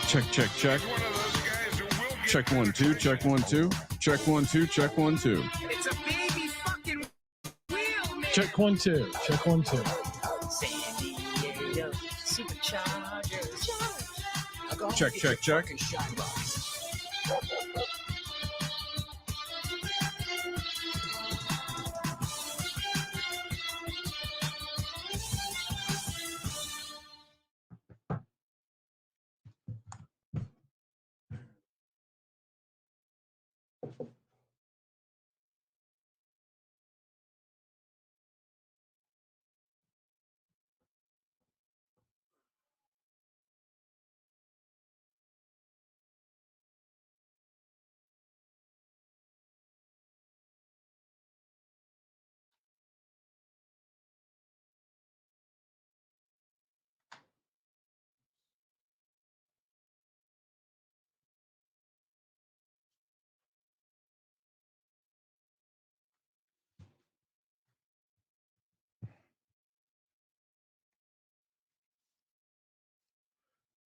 Check, check, check. Check 1 2. Check 1 2. Check 1 2. Check 1 2. It's a baby fucking wheel, man. Check 1 2. Check 1 2. San Diego Superchargers. Check, check, check.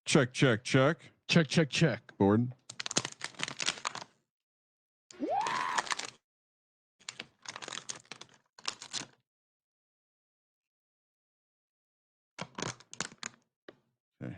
Check, check, check. Check, check, check. Gordon. Okay.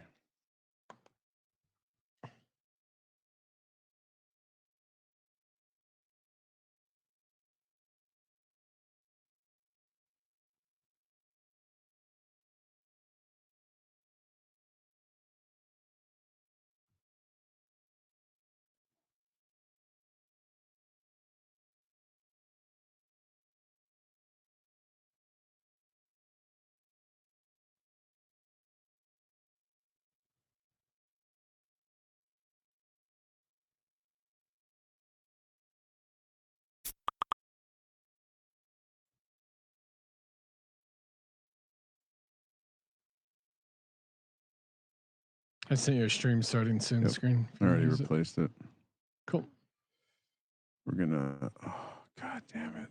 I sent you a stream starting soon screen. I already replaced it. Cool. We're gonna. Oh, God damn it.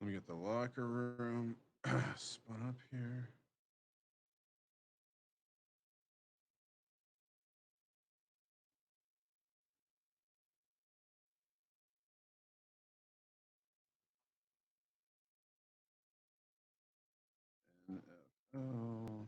Let me get the locker room spun up here. NFL.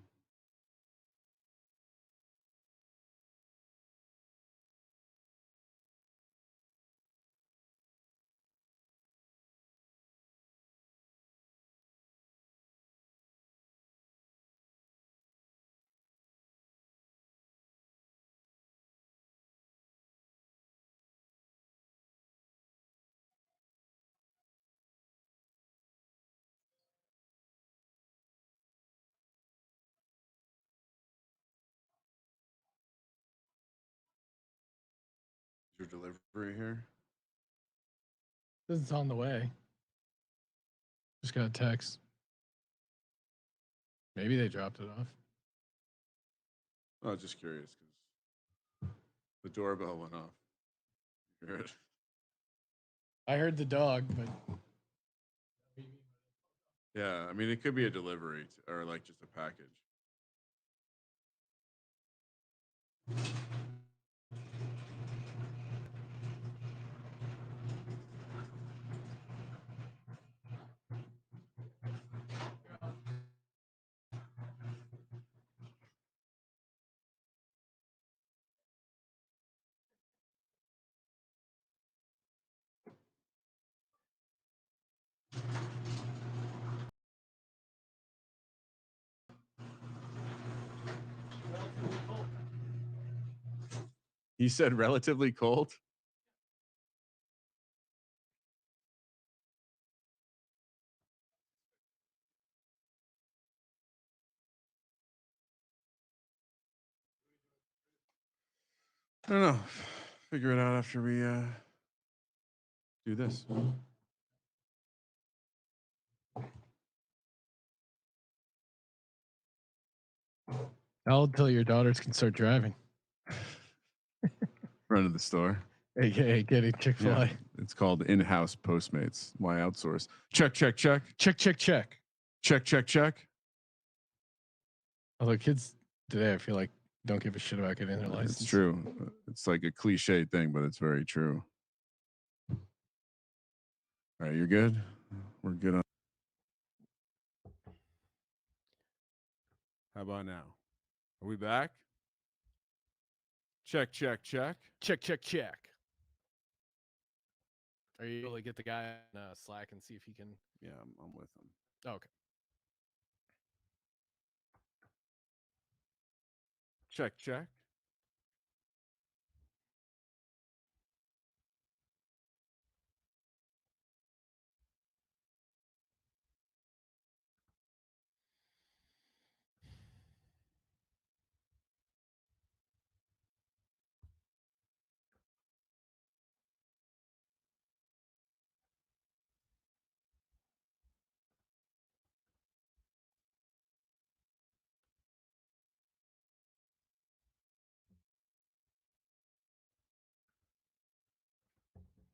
Is your delivery here? This is on the way. Just got a text. Maybe they dropped it off. I was just curious because the doorbell went off. You heard it? I heard the dog, but Yeah, I mean it could be a delivery or like just a package. He said relatively cold. I don't know. Figure it out after we do this. I'll tell your daughters can start driving, Run to the store. aka getting Chick-fil-A. Yeah, it's called in-house Postmates. Why outsource? Check, check, check. Check, check, check. Check, check, check. Although kids today, I feel like don't give a shit about getting their license. It's true. It's like a cliche thing, but it's very true. All right, you're good. We're good on. How about now? Are we back? Check, check, check. Check, check, check. Are you able to get the guy on Slack and see if he can? Yeah, I'm with him. Okay. Check, check.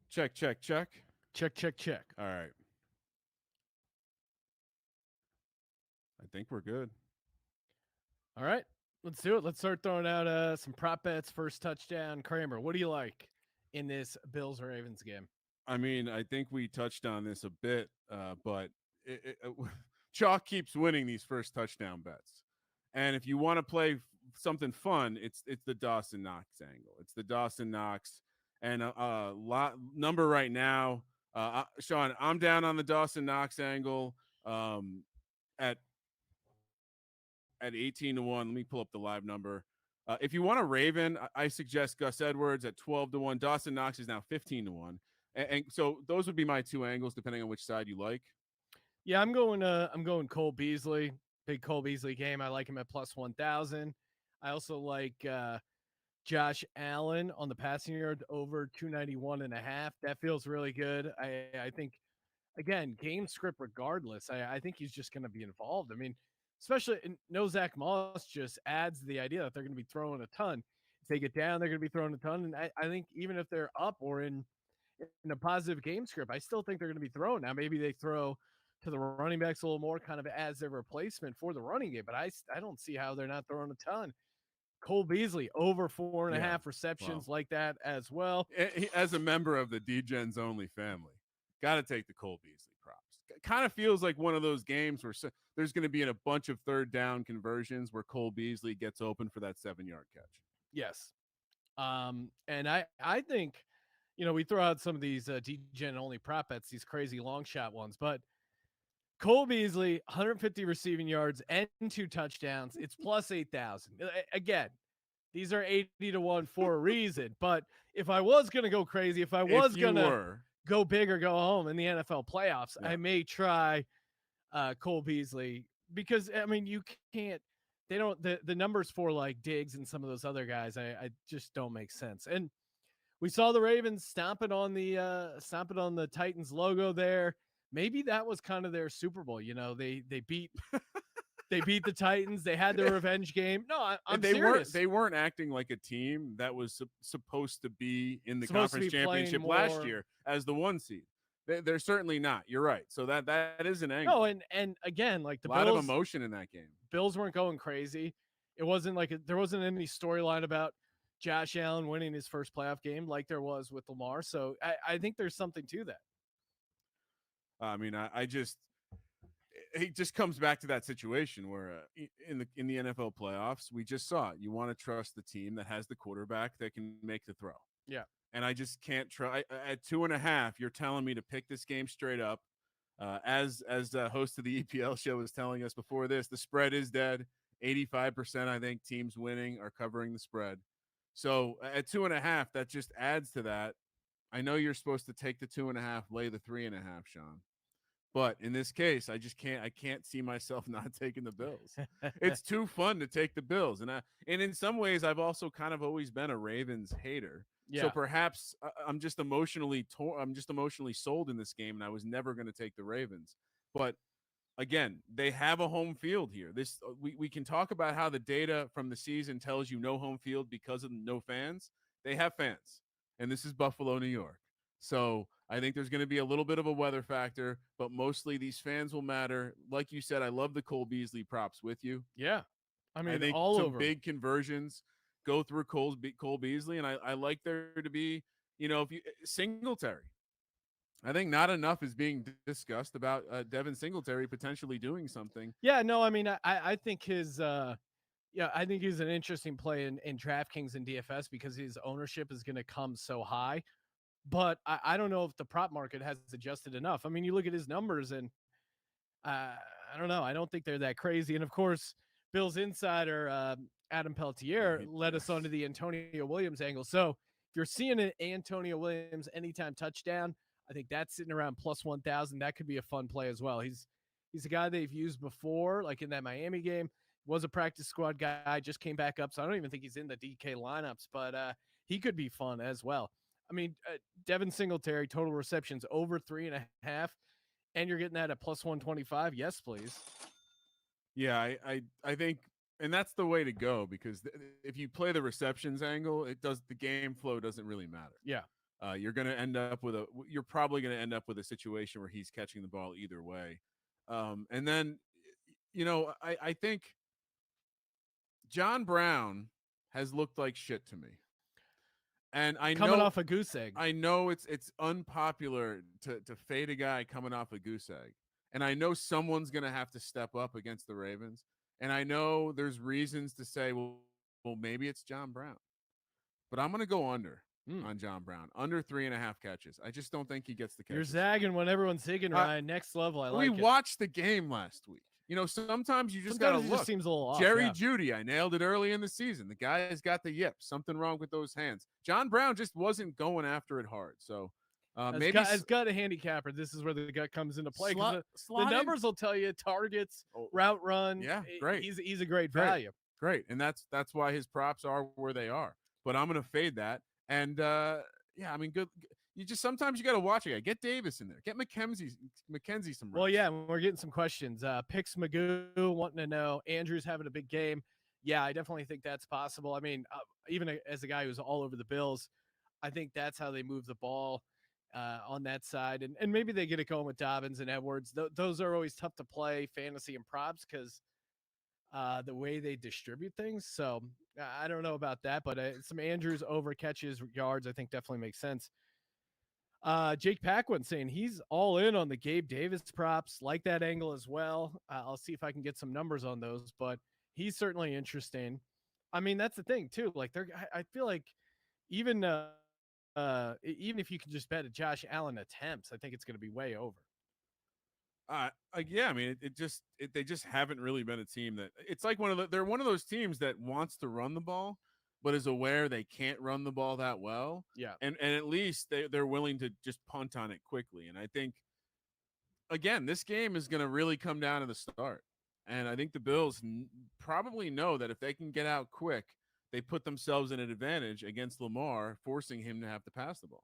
Check, check, check. Check, check, check. All right. I think we're good. All right. Let's do it. Let's start throwing out some prop bets. First touchdown. Kramer, what do you like in this Bills Ravens game? I mean, I think we touched on this a bit, but Chalk keeps winning these first touchdown bets. And if you want to play something fun, it's the Dawson Knox angle. It's the Dawson Knox and lot number right now. Sean, I'm down on the Dawson Knox angle at 18-1. Let me pull up the live number. If you want a Raven, I suggest Gus Edwards at 12-1. Dawson Knox is now 15-1. And so those would be my two angles, depending on which side you like. Yeah, I'm going Cole Beasley. Big Cole Beasley game. I like him at plus 1,000. I also like Josh Allen on the passing yard over 291.5. That feels really good. I think, again, game script regardless. I think he's just going to be involved. I mean, especially no Zach Moss just adds the idea that they're going to be throwing a ton. If they get down, they're going to be throwing a ton. And I think even if they're up or in a positive game script, I still think they're going to be throwing. Now, maybe they throw to the running backs a little more kind of as their replacement for the running game, but I don't see how they're not throwing a ton. Cole Beasley over 4.5 receptions like that as well. As a member of the D-Gens only family, got to take the Cole Beasley props. Kind of feels like one of those games where there's going to be in a bunch of third down conversions where Cole Beasley gets open for that 7-yard catch. Yes. And I think, we throw out some of these D-Gen only prop bets, these crazy long shot ones, but Cole Beasley, 150 receiving yards and 2 touchdowns. It's plus 8,000. Again, these are 80-1 for a reason. But if I was going to go crazy, if I was going to go big or go home in the NFL playoffs, I may try Cole Beasley because, I mean, you can't. They don't. The numbers for like Diggs and some of those other guys, I just don't make sense. And we saw the Ravens stomping on the Titans logo there. Maybe that was kind of their Super Bowl. They beat the Titans. They had their revenge game. No, I'm serious. They weren't acting like a team that was supposed to be in the conference championship last year as the 1 seed. They're certainly not. You're right. So that is an angle. No, and again, like the Bills, lot of emotion in that game. Bills weren't going crazy. It wasn't like there wasn't any storyline about Josh Allen winning his first playoff game like there was with Lamar. So I think there's something to that. I mean, it just comes back to that situation where in the NFL playoffs, we just saw it. You want to trust the team that has the quarterback that can make the throw. Yeah. And I just can't try at 2.5. You're telling me to pick this game straight up. As the host of the EPL show was telling us before this, the spread is dead. 85%, I think, teams winning are covering the spread. So at 2.5, that just adds to that. I know you're supposed to take the 2.5, lay the 3.5, Sean. But in this case, I can't see myself not taking the Bills. It's too fun to take the Bills. And in some ways I've also kind of always been a Ravens hater. So Yeah. perhaps I'm just emotionally I'm just emotionally sold in this game and I was never going to take the Ravens. But again, they have a home field here. We can talk about how the data from the season tells you no home field because of no fans. They have fans. And this is Buffalo, New York. So I think there's going to be a little bit of a weather factor, but mostly these fans will matter. Like you said, I love the Cole Beasley props with you. Yeah. I I mean, think all some over. big conversions go through Cole Beasley, and I like there to be, if you Singletary. I think not enough is being discussed about Devin Singletary potentially doing something. Yeah, no, I mean, I think I think he's an interesting play in DraftKings and DFS because his ownership is going to come so high. But I don't know if the prop market has adjusted enough. I mean, you look at his numbers and I don't know. I don't think they're that crazy. And of course, Bill's insider, Adam Peltier, led us onto the Antonio Williams angle. So if you're seeing an Antonio Williams anytime touchdown, I think that's sitting around plus 1,000. That could be a fun play as well. He's a guy they've used before, like in that Miami game. Was a practice squad guy, just came back up. So I don't even think he's in the DK lineups, but he could be fun as well. I mean, Devin Singletary, total receptions over 3.5, and you're getting that at plus 125. Yes, please. Yeah, I think, and that's the way to go because if you play the receptions angle, the game flow doesn't really matter. Yeah. You're going to end up you're probably going to end up with a situation where he's catching the ball either way. And then, I think John Brown has looked like shit to me. And I coming know off a goose egg. I know it's unpopular to fade a guy coming off a goose egg. And I know someone's going to have to step up against the Ravens. And I know there's reasons to say, well, maybe it's John Brown. But I'm going to go under on John Brown. Under 3.5 catches. I just don't think he gets the catches. You're zagging when everyone's zigging, Ryan. Next level. I like it. We watched the game last week. Sometimes you just got to look. Just seems a little off. Jerry Jeudy, I nailed it early in the season. The guy's got the yips. Something wrong with those hands. John Brown just wasn't going after it hard. So maybe as gut a handicapper, this is where the gut comes into play. The numbers will tell you targets, route run. Yeah, great. He's a great value. Great, and that's why his props are where they are. But I'm going to fade that. And I mean, good. You just sometimes you got to watch a guy. Get Davis in there. Get McKenzie some reps. Well, yeah, we're getting some questions. Picks Magoo wanting to know Andrew's having a big game. Yeah, I definitely think that's possible. I mean, even as a guy who's all over the Bills, I think that's how they move the ball on that side. And maybe they get it going with Dobbins and Edwards. Those are always tough to play fantasy and props because the way they distribute things. So I don't know about that, but some Andrews over catches yards, I think definitely makes sense. Jake Paquin saying he's all in on the Gabe Davis props, like that angle as well. I'll see if I can get some numbers on those, but he's certainly interesting. I mean, that's the thing too. Like I feel like even if you can just bet a Josh Allen attempts, I think it's going to be way over. Yeah, I mean, they just haven't really been a team that it's like they're one of those teams that wants to run the ball, but is aware they can't run the ball that well. Yeah. And at least they're willing to just punt on it quickly. And I think, again, this game is going to really come down to the start. And I think the Bills probably know that if they can get out quick, they put themselves in an advantage against Lamar, forcing him to have to pass the ball.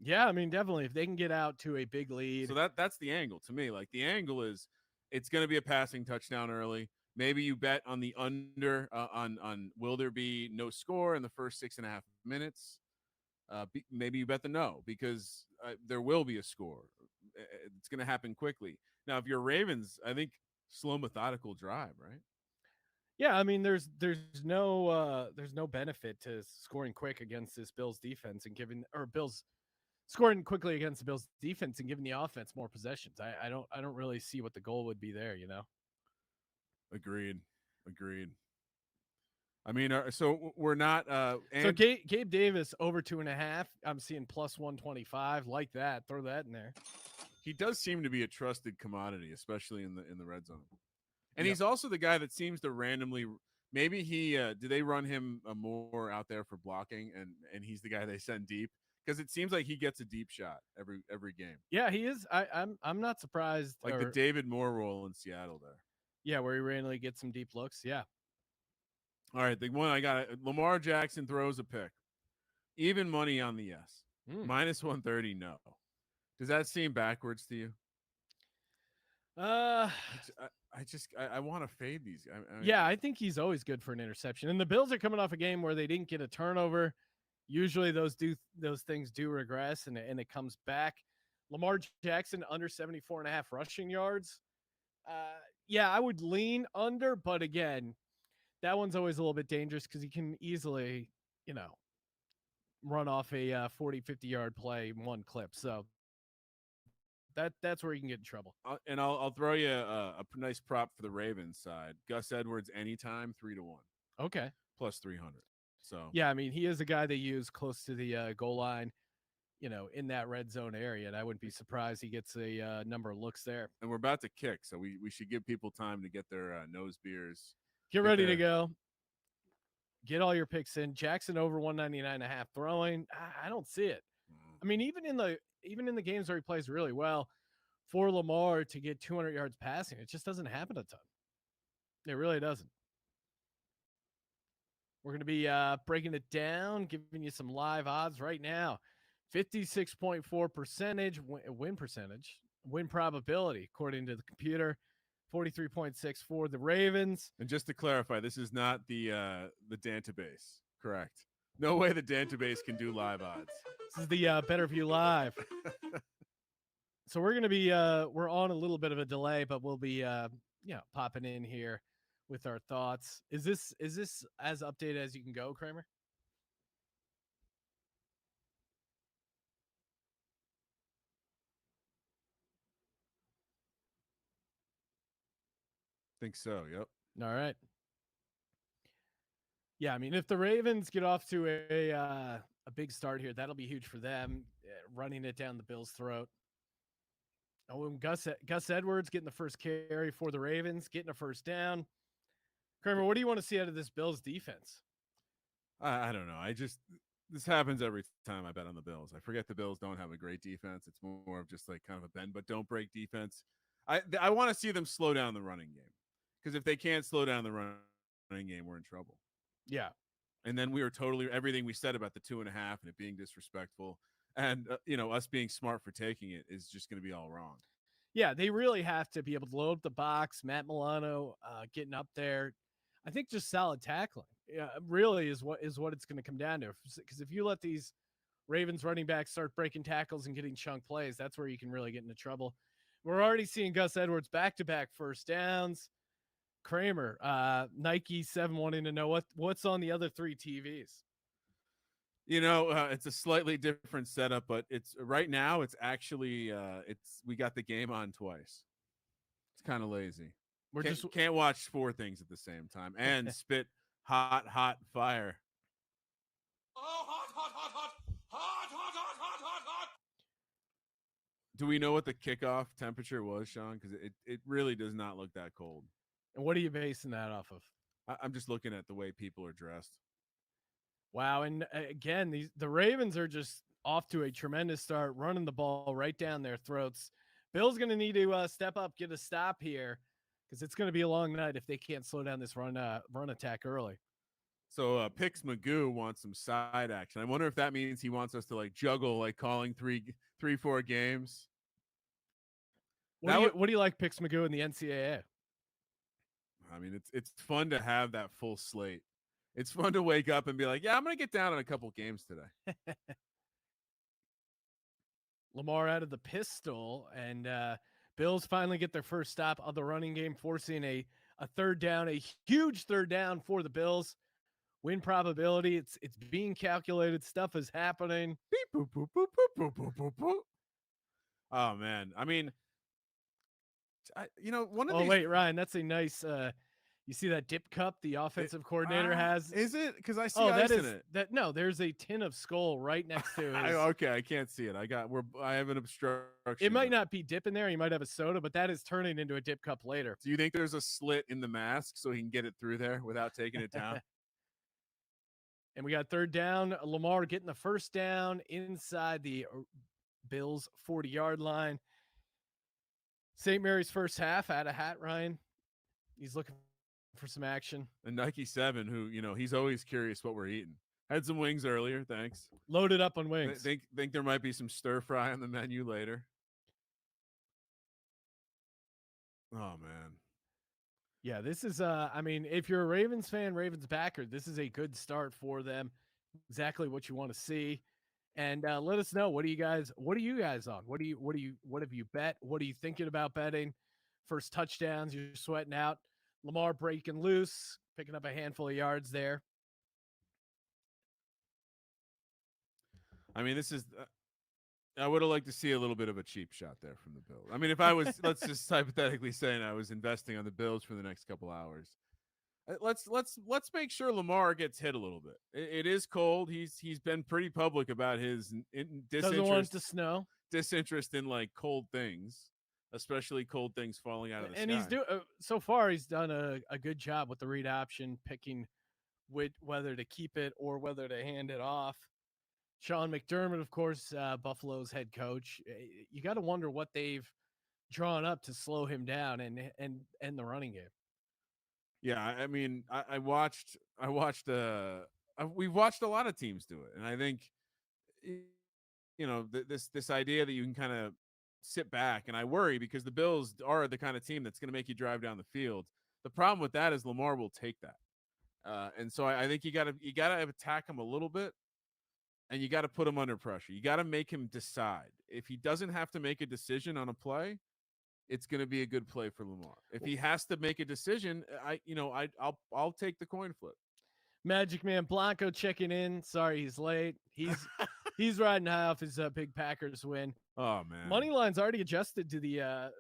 Yeah, I mean, definitely. If they can get out to a big lead. So that's the angle to me. Like the angle is it's going to be a passing touchdown early. Maybe you bet on the under on will there be no score in the first 6.5 minutes? Maybe you bet the no because there will be a score. It's going to happen quickly. Now, if you're Ravens, I think slow, methodical drive, right? Yeah, I mean, there's no benefit to scoring quick against this Bills defense and Bills scoring quickly against the Bills defense and giving the offense more possessions. I don't really see what the goal would be there, Agreed. I mean, so we're not. So Gabe Davis over 2.5. I'm seeing plus 125. Like that. Throw that in there. He does seem to be a trusted commodity, especially in the red zone. And he's also the guy that seems to randomly. Maybe do they run him more out there for blocking, and he's the guy they send deep because it seems like he gets a deep shot every game, Yeah, he is. I'm not surprised. like the David Moore role in Seattle there. Yeah, where he randomly gets some deep looks. Yeah. All right, the one I got, Lamar Jackson throws a pick. Even money on the yes. Minus 130, no. Does that seem backwards to you? Uh, I want to fade these. yeah, I think he's always good for an interception. And the Bills are coming off a game where they didn't get a turnover. Usually those things do regress and it comes back. Lamar Jackson under 74.5 rushing yards. Yeah, I would lean under, but again, that one's always a little bit dangerous because he can easily, run off a 40, 50-yard play in one clip. So that's where you can get in trouble. I'll throw you a nice prop for the Ravens side. Gus Edwards anytime 3-1. Okay. Plus 300. So yeah, I mean, he is a guy they use close to the goal line, in that red zone area, and I wouldn't be surprised he gets a number of looks there. And we're about to kick, so we should give people time to get their nose beers. Get ready to go. Get all your picks in. Jackson over 199.5 throwing. I don't see it. I mean, even in the games where he plays really well, for Lamar to get 200 yards passing, it just doesn't happen a ton. It really doesn't. We're going to be breaking it down, giving you some live odds right now. 56.4% win probability, according to the computer. 43.6 for the Ravens. And just to clarify, this is not the database, correct? No way the database can do live odds. This is the BettorView Live. So we're going to be we're on a little bit of a delay, but we'll be popping in here with our thoughts. Is this as updated as you can go, Kramer? Think so. Yep. All right. Yeah, I mean, if the Ravens get off to a big start here, that'll be huge for them, running it down the Bills' throat. Oh, and Gus Edwards getting the first carry for the Ravens, getting a first down. Kramer, what do you want to see out of this Bills defense? I don't know. This happens every time I bet on the Bills. I forget the Bills don't have a great defense. It's more of just like kind of a bend but don't break defense. I want to see them slow down the running game, because if they can't slow down the running game, we're in trouble. Yeah. And then we were totally everything we said about the 2.5 and it being disrespectful and us being smart for taking it is just going to be all wrong. Yeah, they really have to be able to load up the box. Matt Milano getting up there. I think just solid tackling. Yeah, really is what it's going to come down to. Because if you let these Ravens running backs start breaking tackles and getting chunk plays, that's where you can really get into trouble. We're already seeing Gus Edwards back-to-back first downs. Kramer, Nike 7 wanting to know what's on the other 3 TVs. It's a slightly different setup, but it's right now. It's actually we got the game on twice. It's kind of lazy. We can't watch 4 things at the same time and spit hot fire. Oh, hot. Do we know what the kickoff temperature was, Sean? Because it really does not look that cold. And what are you basing that off of? I'm just looking at the way people are dressed. Wow. And again, the Ravens are just off to a tremendous start, running the ball right down their throats. Bill's going to need to step up, get a stop here, because it's going to be a long night if they can't slow down this run attack early. So Pix Magoo wants some side action. I wonder if that means he wants us to like juggle, like calling 4 games. What do you like Pix Magoo in the NCAA? I mean, it's fun to have that full slate. It's fun to wake up and be like, yeah, I'm going to get down on a couple games today. Lamar out of the pistol, and Bills finally get their first stop of the running game, forcing a third down, a huge third down for the Bills. Win probability, it's being calculated. Stuff is happening. Beep, boop, boop, boop, boop, boop, boop, boop. Oh, man. I mean, one of these... wait, Ryan, that's a nice... you see that dip cup the offensive coordinator has? Is it? Because I see ice in it. No, there's a tin of Skol right next to it. Okay, I can't see it. I have an obstruction. It might not be dip in there. You might have a soda, but that is turning into a dip cup later. Do you think there's a slit in the mask so he can get it through there without taking it down? And we got third down. Lamar getting the first down inside the Bills 40-yard line. St. Mary's first half out of hat, Ryan. He's looking for some action. And Nike 7, who, he's always curious what we're eating. Had some wings earlier. Thanks. Loaded up on wings. Think there might be some stir fry on the menu later. Oh, man. Yeah, this is I mean, if you're a Ravens fan, Ravens backer, this is a good start for them. Exactly what you want to see. And let us know, what are you guys on? What have you bet? What are you thinking about betting? First touchdowns, you're sweating out. Lamar breaking loose, picking up a handful of yards there. I mean, this is I would have liked to see a little bit of a cheap shot there from the Bills. I mean, if I was, let's just hypothetically saying I was investing on the Bills for the next couple hours, let's make sure Lamar gets hit a little bit. It is cold. He's been pretty public about his Doesn't want it to snow. Disinterest in like cold things, especially cold things falling out of the sky. And he's so far he's done a good job with the read option, picking whether to keep it or whether to hand it off. Sean McDermott, of course, Buffalo's head coach. You got to wonder what they've drawn up to slow him down and the running game. Yeah, I mean, we've watched a lot of teams do it, and I think, this idea that you can kind of sit back, and I worry because the Bills are the kind of team that's going to make you drive down the field. The problem with that is Lamar will take that, and so I think you got to attack him a little bit. And you got to put him under pressure. You got to make him decide. If he doesn't have to make a decision on a play, it's going to be a good play for Lamar. If he has to make a decision, I'll take the coin flip. Magic Man Blanco checking in. Sorry he's late. He's riding high off his big Packers win. Oh man, money line's already adjusted to the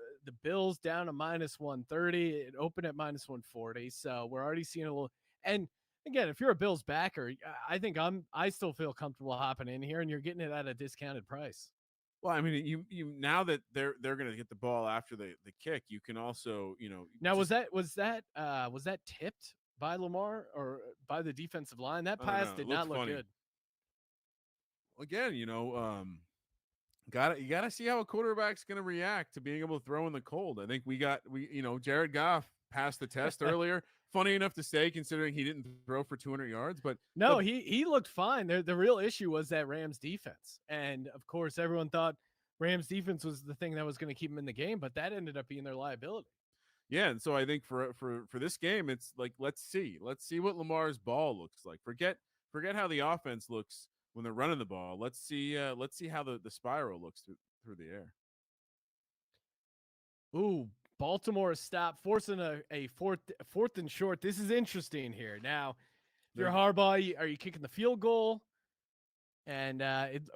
Bills down to -130. It opened at -140, so we're already seeing a little. And again, if you're a Bills backer, I think I still feel comfortable hopping in here, and you're getting it at a discounted price. Well, I mean, you now that they're going to get the ball after the kick, you can also, Now, was that tipped by Lamar or by the defensive line? That pass did not look good. Again, you gotta see how a quarterback's going to react to being able to throw in the cold. I think Jared Goff passed the test earlier. Funny enough to say, considering he didn't throw for 200 yards, but no, he looked fine. The real issue was that Rams defense, and of course, everyone thought Rams defense was the thing that was going to keep them in the game, but that ended up being their liability. Yeah, and so I think for this game, it's like let's see what Lamar's ball looks like. Forget how the offense looks when they're running the ball. Let's see how the spiral looks through the air. Ooh. Baltimore stopped, forcing a fourth and short. This is interesting here. Now, if you're Harbaugh, are you kicking the field goal? And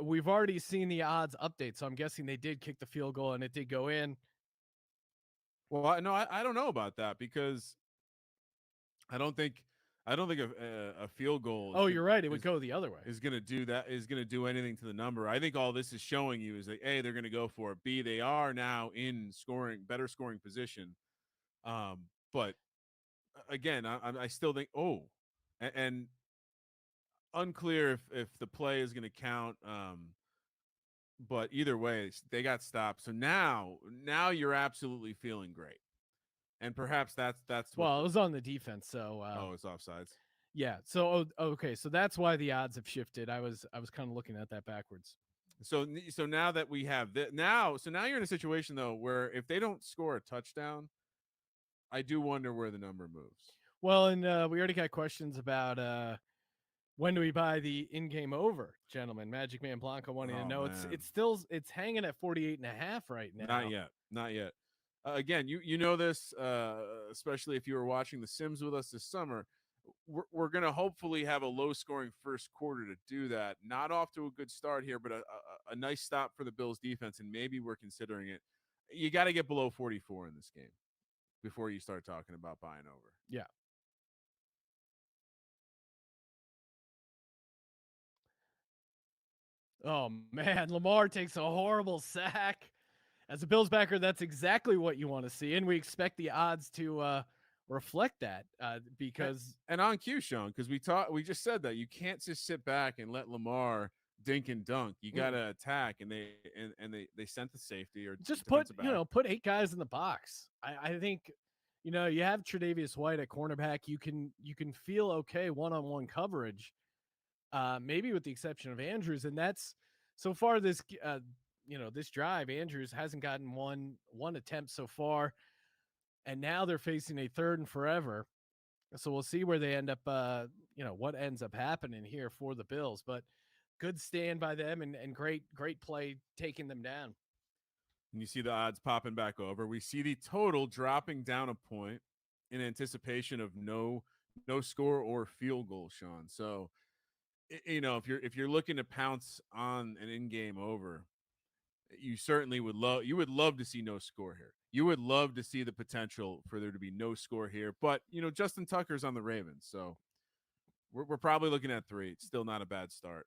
we've already seen the odds update, so I'm guessing they did kick the field goal and it did go in. Well, I don't know about that because I don't think a field goal. Oh, you're right. It would go the other way. Is going to do that. Is going to do anything to the number. I think all this is showing you is that A, they're going to go for it. B, they are now in better scoring position. But again, I still think and unclear if the play is going to count. But either way, they got stopped. So now you're absolutely feeling great. And perhaps that's well, it was on the defense, so it's offsides. Yeah. So okay, so that's why the odds have shifted. I was kind of looking at that backwards. So now that we have that now you're in a situation though where if they don't score a touchdown, I do wonder where the number moves. Well, and we already got questions about when do we buy the in-game over, gentlemen? Magic Man Blanco wanting to know. Man. It's hanging at 48.5 right now. Not yet. Again, you know this, especially if you were watching The Sims with us this summer. We're going to hopefully have a low-scoring first quarter to do that. Not off to a good start here, but a nice stop for the Bills defense, and maybe we're considering it. You got to get below 44 in this game before you start talking about buying over. Yeah. Oh, man, Lamar takes a horrible sack. As a Bills backer, that's exactly what you want to see, and we expect the odds to reflect that because and on cue, Sean, because we just said that you can't just sit back and let Lamar dink and dunk. You got to attack, and they sent the safety or just defensive back. put 8 guys in the box. I think you have Tre'Davious White at cornerback. You can feel okay one-on-one coverage, maybe with the exception of Andrews, and that's so far this this drive. Andrews hasn't gotten one attempt so far, and now they're facing a 3rd and forever. So we'll see where they end up. What ends up happening here for the Bills, but good stand by them and great play taking them down. And you see the odds popping back over. We see the total dropping down a point in anticipation of no score or field goal, Sean. So, if you're looking to pounce on an in-game over, you certainly would love to see no score here. You would love to see the potential for there to be no score here. But Justin Tucker's on the Ravens, so we're probably looking at 3. It's still not a bad start.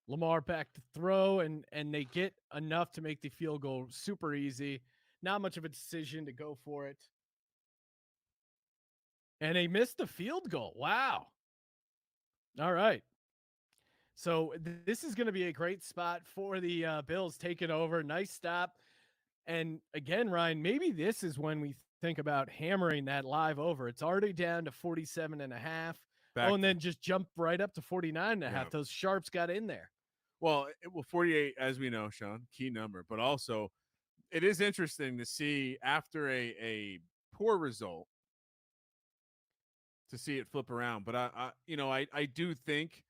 Lamar back to throw, and they get enough to make the field goal super easy. Not much of a decision to go for it. And they missed the field goal. Wow. All right. So this is going to be a great spot for the Bills taking over. Nice stop. And again, Ryan, maybe this is when we think about hammering that live over. It's already down to 47.5. And then just jump right up to 49.5. Yeah. Those sharps got in there. Well, 48, as we know, Sean, key number. But also, it is interesting to see after a poor result to see it flip around. But I do think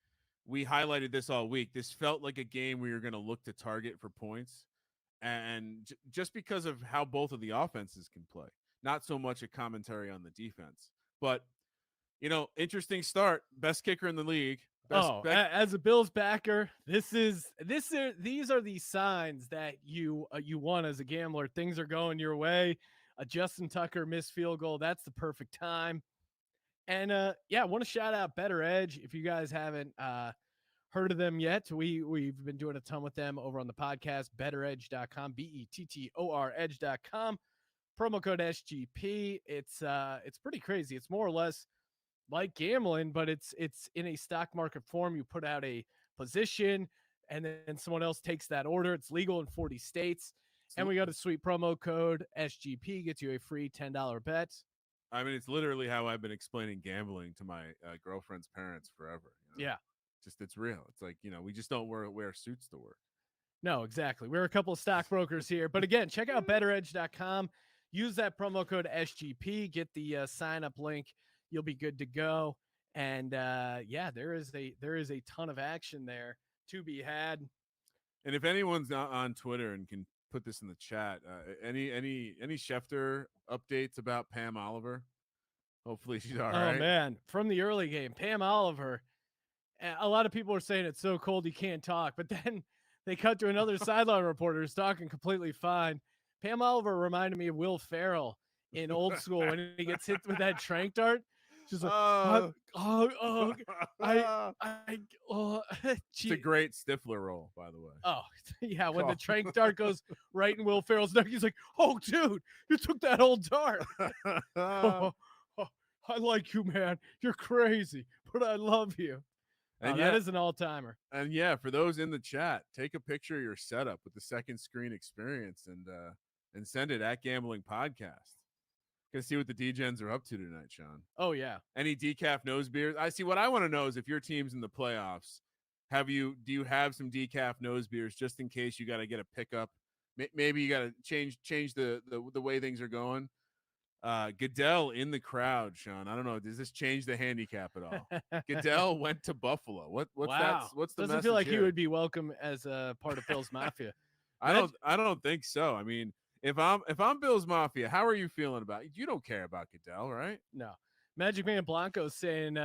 we highlighted this all week. This felt like a game where you're going to look to target for points, and just because of how both of the offenses can play, not so much a commentary on the defense. But interesting start. Best kicker in the league. As a Bills backer, these are the signs that you want as a gambler. Things are going your way. A Justin Tucker missed field goal. That's the perfect time. And I want to shout out Better Edge. If you guys haven't heard of them yet, we've been doing a ton with them over on the podcast. BettorEdge.com, BETTOR Edge.com. Promo code SGP. It's pretty crazy. It's more or less like gambling, but it's in a stock market form. You put out a position, and then someone else takes that order. It's legal in 40 states. And we got a sweet promo code SGP, gets you a free $10 bet. I mean, it's literally how I've been explaining gambling to my girlfriend's parents forever. Yeah. Just it's real. It's like, we just don't wear suits to work. No, exactly. We're a couple of stockbrokers here. But again, check out BettorEdge.com. Use that promo code SGP. Get the sign up link. You'll be good to go. And there is a ton of action there to be had. And if anyone's not on Twitter and can put this in the chat, any Schefter updates about Pam Oliver? Hopefully she's all right. Oh man, from the early game, Pam Oliver. A lot of people are saying it's so cold you can't talk, but then they cut to another sideline reporter who's talking completely fine. Pam Oliver reminded me of Will Ferrell in Old School when he gets hit with that trank dart. She's like, it's a great Stifler role, by the way. Oh, yeah. When the trank dart goes right in Will Ferrell's neck, he's like, oh, dude, you took that whole dart. I like you, man. You're crazy, but I love you. And that is an all-timer. And yeah, for those in the chat, take a picture of your setup with the second screen experience and send it at Gambling Podcast. Gonna see what the D-Gens are up to tonight, Sean. Oh yeah. Any decaf nose beers? I see. What I want to know is if your team's in the playoffs, do you have some decaf nose beers just in case you got to get a pickup? Maybe you got to change the way things are going. Goodell in the crowd, Sean. I don't know. Does this change the handicap at all? Goodell went to Buffalo. What's wow. that? What's the doesn't message feel like here? he would be welcome as a part of Bill's Mafia. I don't think so. I mean, if I'm Bill's Mafia, how are you feeling about it? You don't care about Goodell, right? No. Magic Man Blanco saying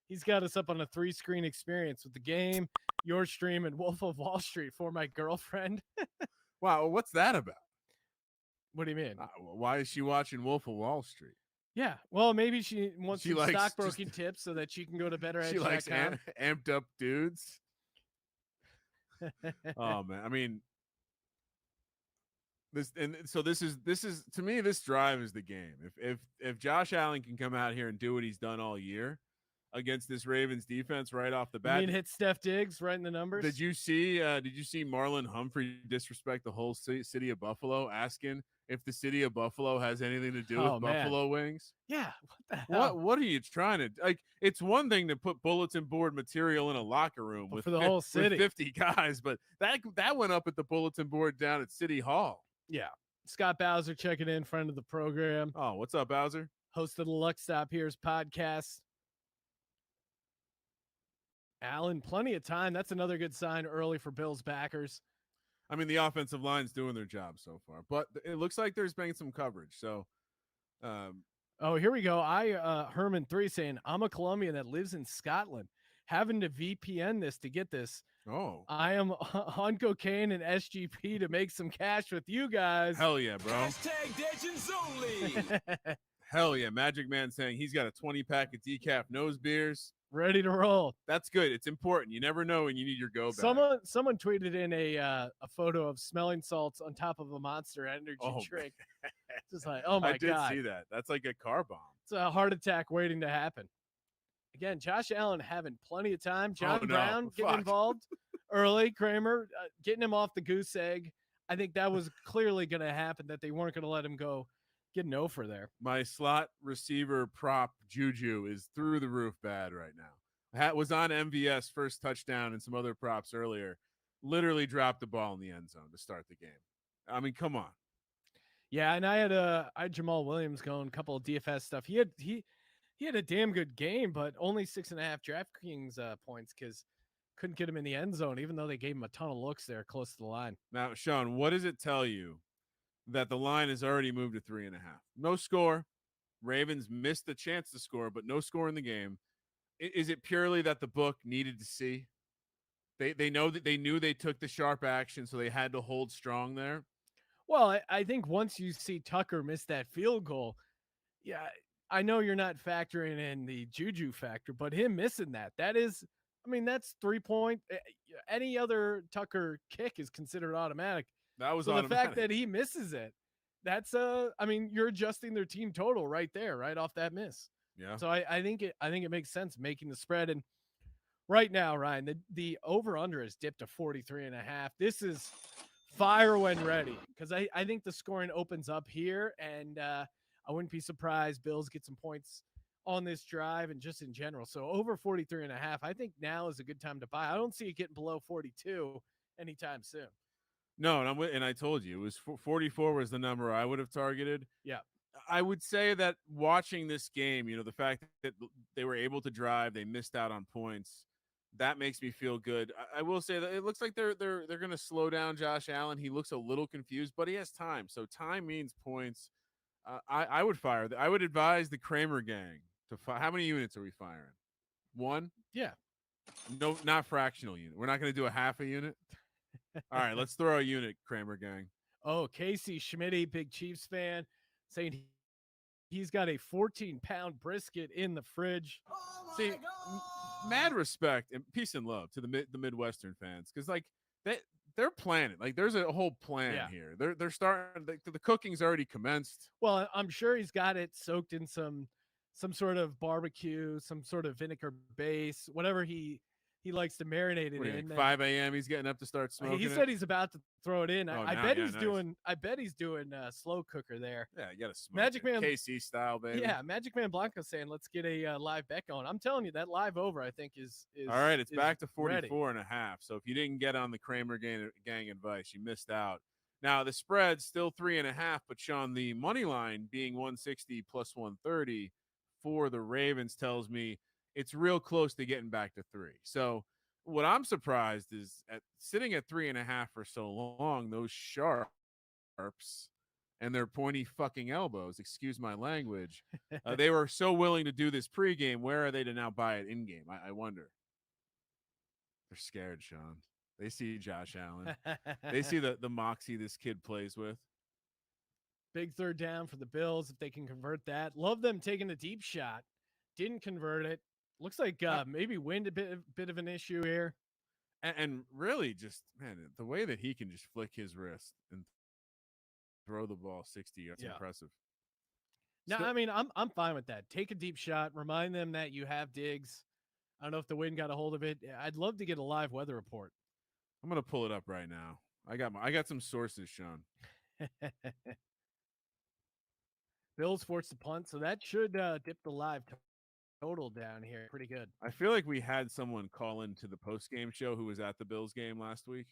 he's got us up on a 3-screen experience with the game, your stream, and Wolf of Wall Street for my girlfriend. Wow, what's that about? What do you mean? Why is she watching Wolf of Wall Street? Yeah, well, maybe she wants some stockbroking tips so that she can go to BettorEdge.com. She likes amped up dudes. Oh man, I mean, This is to me, this drive is the game. If Josh Allen can come out here and do what he's done all year against this Ravens defense right off the You bat. mean hit Steph Diggs right in the numbers? Did you see Marlon Humphrey disrespect the whole city of Buffalo, asking if the city of Buffalo has anything to do with Buffalo wings? Yeah. What the hell? What are you trying to like? It's one thing to put bulletin board material in a locker room for the whole city with 50 guys, but that went up at the bulletin board down at City Hall. Yeah. Scott Bowser checking in, friend of the program. Oh, what's up, Bowser? Host of the Luck Stop Here's podcast. Allen, plenty of time. That's another good sign early for Bills backers. I mean, the offensive line's doing their job so far, but it looks like there's been some coverage. So, oh, here we go. Herman3 saying, I'm a Colombian that lives in Scotland. Having to VPN this to get this. Oh, I am on cocaine and SGP to make some cash with you guys. Hell yeah, bro. Legends only. Hell yeah. Magic Man saying he's got a 20-pack of decaf nose beers. Ready to roll. That's good. It's important. You never know when you need your go bag. Someone tweeted in a photo of smelling salts on top of a Monster Energy drink. Just like, oh my God. I did see that. That's like a car bomb. It's a heart attack waiting to happen. Again, Josh Allen having plenty of time. John Brown getting involved early. Kramer getting him off the goose egg. I think that was clearly going to happen, that they weren't going to let him go get an offer there. My slot receiver prop Juju is through the roof bad right now. Was on MVS first touchdown and some other props earlier. Literally dropped the ball in the end zone to start the game. I mean, come on. Yeah, and I had Jamal Williams going, a couple of DFS stuff. He had a damn good game, but only 6.5 DraftKings points because couldn't get him in the end zone, even though they gave him a ton of looks there close to the line. Now, Sean, what does it tell you that the line has already moved to 3.5? No score. Ravens missed the chance to score, but no score in the game. Is it purely that the book needed to see? They know that they knew they took the sharp action, so they had to hold strong there. Well, I think once you see Tucker miss that field goal, yeah, I know you're not factoring in the Juju factor, but him missing that is, I mean, that's 3 point. Any other Tucker kick is considered automatic. That was so automatic. The fact that he misses it, that's I mean, you're adjusting their team total right there, right off that miss. Yeah. So I think it makes sense making the spread. And right now, Ryan, the over under has dipped to 43.5. This is fire when ready, because I think the scoring opens up here, and I wouldn't be surprised Bills get some points on this drive and just in general. So over 43.5, I think now is a good time to buy. I don't see it getting below 42 anytime soon. No, and I told you it was 44 was the number I would have targeted. Yeah. I would say that watching this game, the fact that they were able to drive, they missed out on points, that makes me feel good. I will say that it looks like they're going to slow down Josh Allen. He looks a little confused, but he has time. So time means points. I would fire. I would advise the Kramer gang to fire. How many units are we firing? One? Yeah. No, not fractional unit. We're not going to do a half a unit. All right, let's throw a unit, Kramer gang. Oh, Casey Schmitty, big Chiefs fan, saying he's got a 14-pound brisket in the fridge. Oh See, mad respect and peace and love to the Midwestern fans, because like they're planning. Like there's a whole plan here. They're starting. The cooking's already commenced. Well, I'm sure he's got it soaked in some sort of barbecue, some sort of vinegar base, whatever he likes to marinate it in. 5 a.m. He's getting up to start smoking. He said he's about to throw it in. I bet he's nice. I bet he's doing a slow cooker there. Yeah, you got to smoke Magic Man KC style, baby. Yeah, Magic Man Blanco saying let's get a live bet going. I'm telling you that live over I think is all right. It's back to 44.5. So if you didn't get on the Kramer gang advice, you missed out. Now the spread's still 3.5, but Sean, the money line being 160 plus 130 for the Ravens tells me it's real close to getting back to 3. So what I'm surprised is sitting at 3.5 for so long, those sharps and their pointy fucking elbows, excuse my language, they were so willing to do this pregame. Where are they to now buy it in game? I wonder. They're scared, Sean. They see Josh Allen. They see the moxie this kid plays with. Big third down for the Bills if they can convert that. Love them taking a deep shot. Didn't convert it. Looks like maybe wind a bit of an issue here. And really just, man, the way that he can just flick his wrist and throw the ball 60. That's Yeah. impressive. No, Still- I mean, I'm fine with that. Take a deep shot. Remind them that you have Diggs. I don't know if the wind got a hold of it. I'd love to get a live weather report. I'm gonna pull it up right now. I got some sources, Sean. Bills forced to punt, so that should dip the live total down here pretty good. I feel like we had someone call into the post game show who was at the Bills game last week.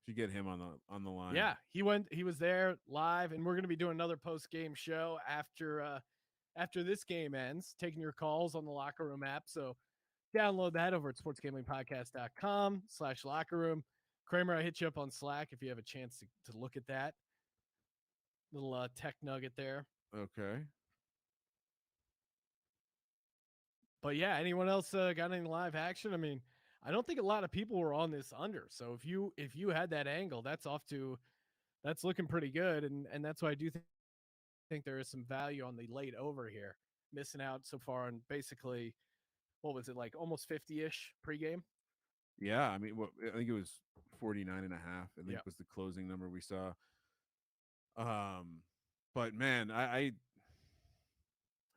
Should get him on the line. Yeah, he was there live, and we're going to be doing another post game show after this game ends, taking your calls on the Locker Room app. So download that over at sportsgamblingpodcast.com/locker room. Kramer, I hit you up on Slack if you have a chance to look at that little tech nugget there. Okay. But yeah, anyone else got any live action? I mean, I don't think a lot of people were on this under. So if you had that angle, that's looking pretty good, and that's why I do think there is some value on the late over here. Missing out so far on basically, what was it, like almost 50-ish pregame? Yeah, I mean, I think it was 49.5. I think Yep. was the closing number we saw. But man, I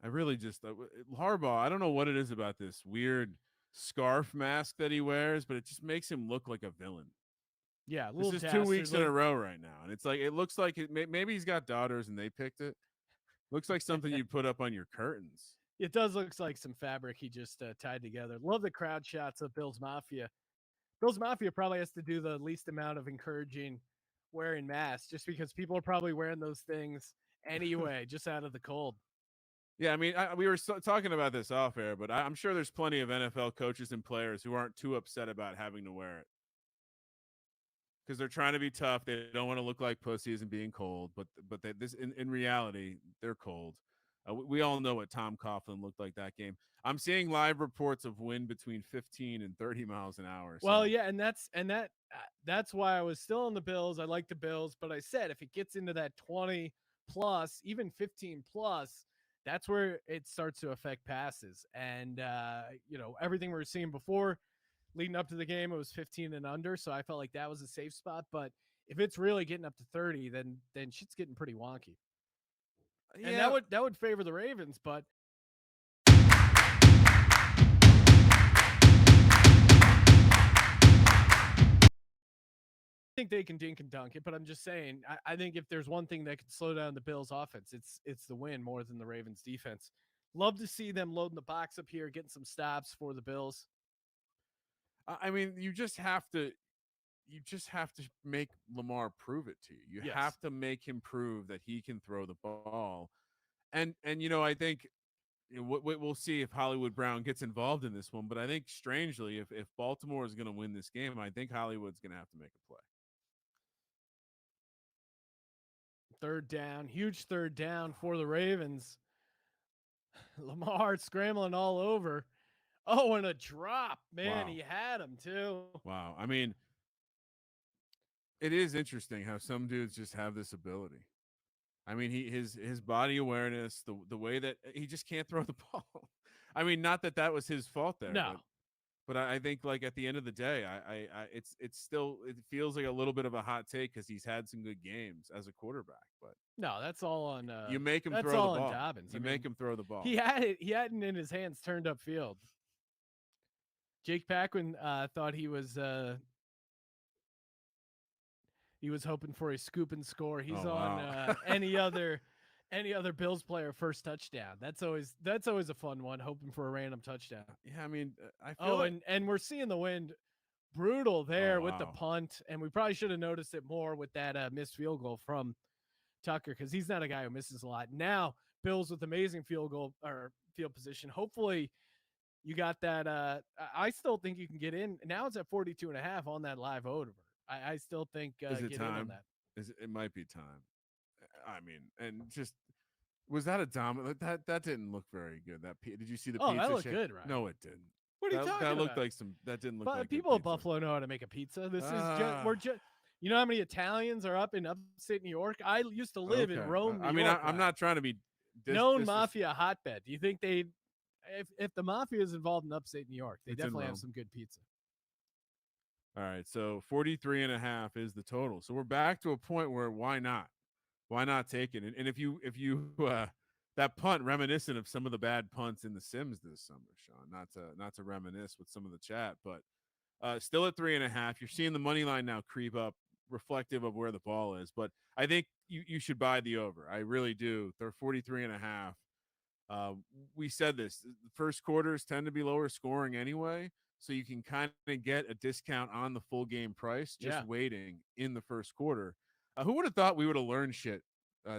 really just Harbaugh. I don't know what it is about this weird scarf mask that he wears, but it just makes him look like a villain. Yeah, a This little is 2 weeks in a dastardly. row right now, and it's like it looks like maybe he's got daughters and they picked it. Looks like something you'd put up on your curtains. It does look like some fabric he just tied together. Love the crowd shots of Bills Mafia. Bills Mafia probably has to do the least amount of encouraging wearing masks just because people are probably wearing those things anyway, just out of the cold. Yeah, I mean, we were talking about this off air, but I'm sure there's plenty of NFL coaches and players who aren't too upset about having to wear it because they're trying to be tough. They don't want to look like pussies and being cold, but this in reality, they're cold. We all know what Tom Coughlin looked like that game. I'm seeing live reports of wind between 15 and 30 miles an hour. Well, yeah, and that's why I was still on the Bills. I like the Bills, but I said if it gets into that 20 plus, even 15 plus, that's where it starts to affect passes. And everything we were seeing before leading up to the game, it was 15 and under, so I felt like that was a safe spot. But if it's really getting up to 30, then shit's getting pretty wonky. Yeah. And that would favor the Ravens, but I think they can dink and dunk it, but I'm just saying, I think if there's one thing that could slow down the Bills' offense, it's the win more than the Ravens' defense. Love to see them loading the box up here, getting some stops for the Bills. I mean, you just have to make Lamar prove it to you. You Yes. have to make him prove that he can throw the ball. And I think we'll see if Hollywood Brown gets involved in this one, but I think strangely, if Baltimore is going to win this game, I think Hollywood's going to have to make a play. Third down, huge third down for the Ravens. Lamar scrambling all over. Oh, and a drop. Man, Wow. he had him too. Wow. I mean, it is interesting how some dudes just have this ability. I mean, his body awareness, the way that he just can't throw the ball. I mean, not that was his fault there. No. But I think like at the end of the day, it's still, it feels like a little bit of a hot take because he's had some good games as a quarterback. But no, that's all on. You make him that's throw all the ball. on Dobbins. You make him throw the ball. He had it. He had it in his hands, turned upfield. Jake Paquin thought he was hoping for a scoop and score. He's on any other Bills player first touchdown. That's always a fun one, hoping for a random touchdown. Yeah, I mean, I feel and we're seeing the wind brutal there with the wow. punt, and we probably should have noticed it more with that missed field goal from Tucker because he's not a guy who misses a lot. Now Bills with amazing field goal or field position. Hopefully you got that. I still think you can get in. Now it's at 42.5 on that live over. I still think is it get time? in on that. It might be time. I mean, and just was that a dominant? That didn't look very good. Did you see the? Oh, pizza that looked shake? good, right? No, it didn't. What are you talking that about? looked like some. That didn't look but like people good at pizza. Buffalo know how to make a pizza. This is just we're just. You know how many Italians are up in upstate New York? I used to live in Rome. I New mean, York, I'm not trying to be known mafia hotbed. Do you think they, if the mafia is involved in upstate New York, they definitely have some good pizza. All right, so 43.5 is the total. So we're back to a point where why not? why not take it? And if you that punt reminiscent of some of the bad punts in the Sims this summer, Sean. Not to reminisce with some of the chat, but still at 3.5. You're seeing the money line now creep up, reflective of where the ball is. But I think you should buy the over. I really do. They're 43.5. Uh, we said this. The first quarters tend to be lower scoring anyway, so you can kind of get a discount on the full game price just waiting in the first quarter. Who would have thought we would have learned shit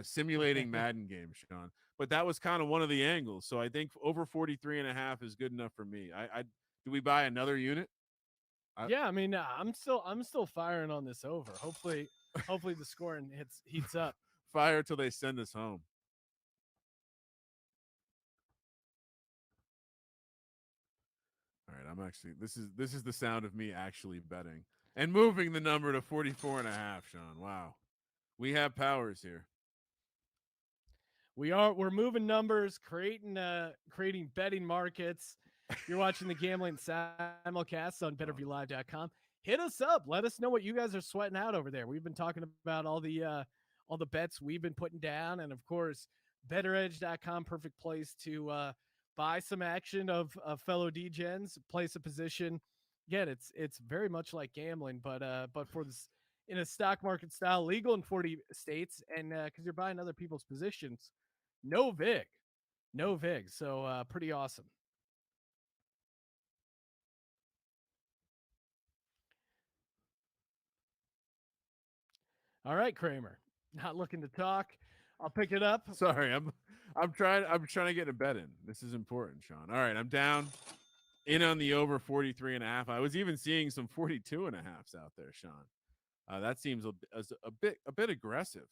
simulating Madden games, Sean? But that was kind of one of the angles. So I think over 43.5 is good enough for me. I do we buy another unit? Yeah, I mean, I'm still firing on this over. Hopefully the scoring heats up. Fire till they send us home. All right, I'm actually this is the sound of me actually betting and moving the number to 44.5, Sean. Wow. We have powers here. We're moving numbers, creating betting markets. You're watching the gambling simulcast on bettorviewlive.com. Hit us up. Let us know what you guys are sweating out over there. We've been talking about all the bets we've been putting down, and of course, bettoredge.com, perfect place to buy some action of fellow DGens, place a position. Again, it's very much like gambling, but for this in a stock market style, legal in 40 states, and because you're buying other people's positions, no vig. So pretty awesome. All right, Kramer. Not looking to talk. I'll pick it up. Sorry, I'm trying to get a bet in. This is important, Sean. All right, I'm down in on the over 43.5. I was even seeing some 42.5s out there, Sean. That seems a bit aggressive.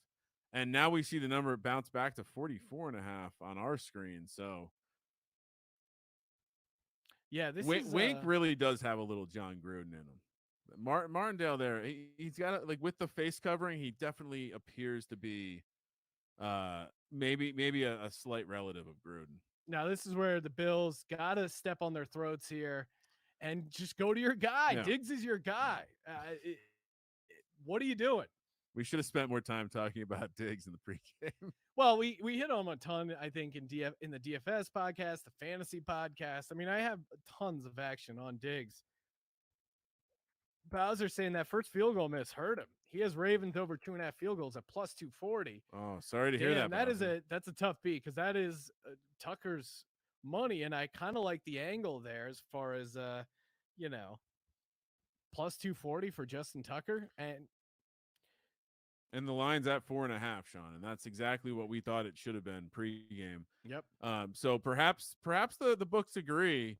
And now we see the number bounce back to 44.5 on our screen. So yeah, this Wink really does have a little John Gruden in him. Martindale there, he's got like with the face covering, he definitely appears to be maybe a slight relative of Gruden. Now this is where the Bills gotta step on their throats here and just go to your guy. Yeah. Diggs is your guy. What are you doing? We should have spent more time talking about Diggs in the pregame. Well, we hit on him a ton, I think, in the DFS podcast, the fantasy podcast. I mean, I have tons of action on Diggs. Bowser saying that first field goal miss hurt him. He has Ravens over 2.5 field goals at plus 240. Oh, sorry to hear that. That's a tough beat because that is Tucker's money, and I kind of like the angle there as far as plus 240 for Justin Tucker, and the line's at 4.5, Sean, and that's exactly what we thought it should have been pregame. Yep. So perhaps the books agree.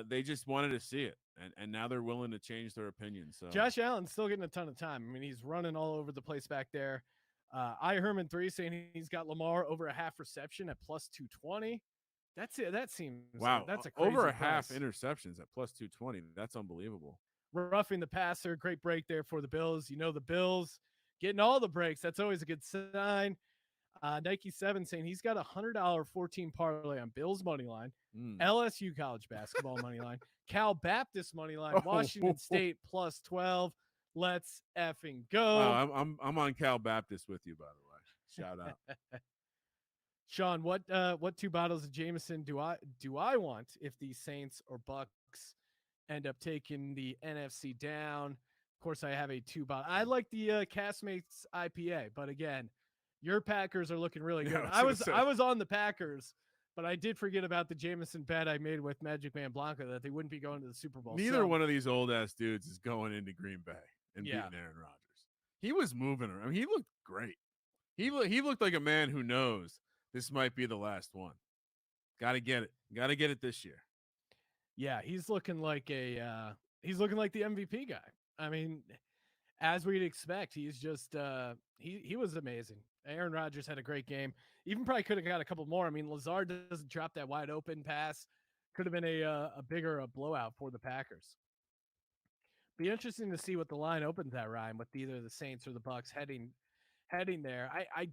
They just wanted to see it, and now they're willing to change their opinion. So Josh Allen's still getting a ton of time. I mean, he's running all over the place back there. I Herman 3 saying he's got Lamar over a half reception at plus 220. That's it. That seems wow. That's a crazy over a price. half interceptions at plus 220. That's unbelievable. Roughing the passer, great break there for the Bills. You know, the Bills getting all the breaks. That's always a good sign. Nike 7 saying he's got $100 14 parlay on Bills money line, LSU college basketball money line, Cal Baptist money line, Washington State plus 12. Let's effing go. I'm on Cal Baptist with you, by the way. Shout out. Sean, what 2 bottles of Jameson do I want if the Saints or Bucks end up taking the NFC down? Of course, I have a 2 bottle. I like the Castmates IPA, but again, your Packers are looking really good. I was on the Packers, but I did forget about the Jameson bet I made with Magic Man Blanco that they wouldn't be going to the Super Bowl. Neither one of these old ass dudes is going into Green Bay and beating Aaron Rodgers. He was moving around. I mean, he looked great. He looked like a man who knows this might be the last one. Got to get it. Got to get it this year. Yeah, he's looking like the MVP guy. I mean, as we'd expect, he's just he was amazing. Aaron Rodgers had a great game. Even probably could have got a couple more. I mean, Lazard doesn't drop that wide open pass. Could have been a bigger blowout for the Packers. Be interesting to see what the line opens at, Ryan, with either the Saints or the Bucks heading there. I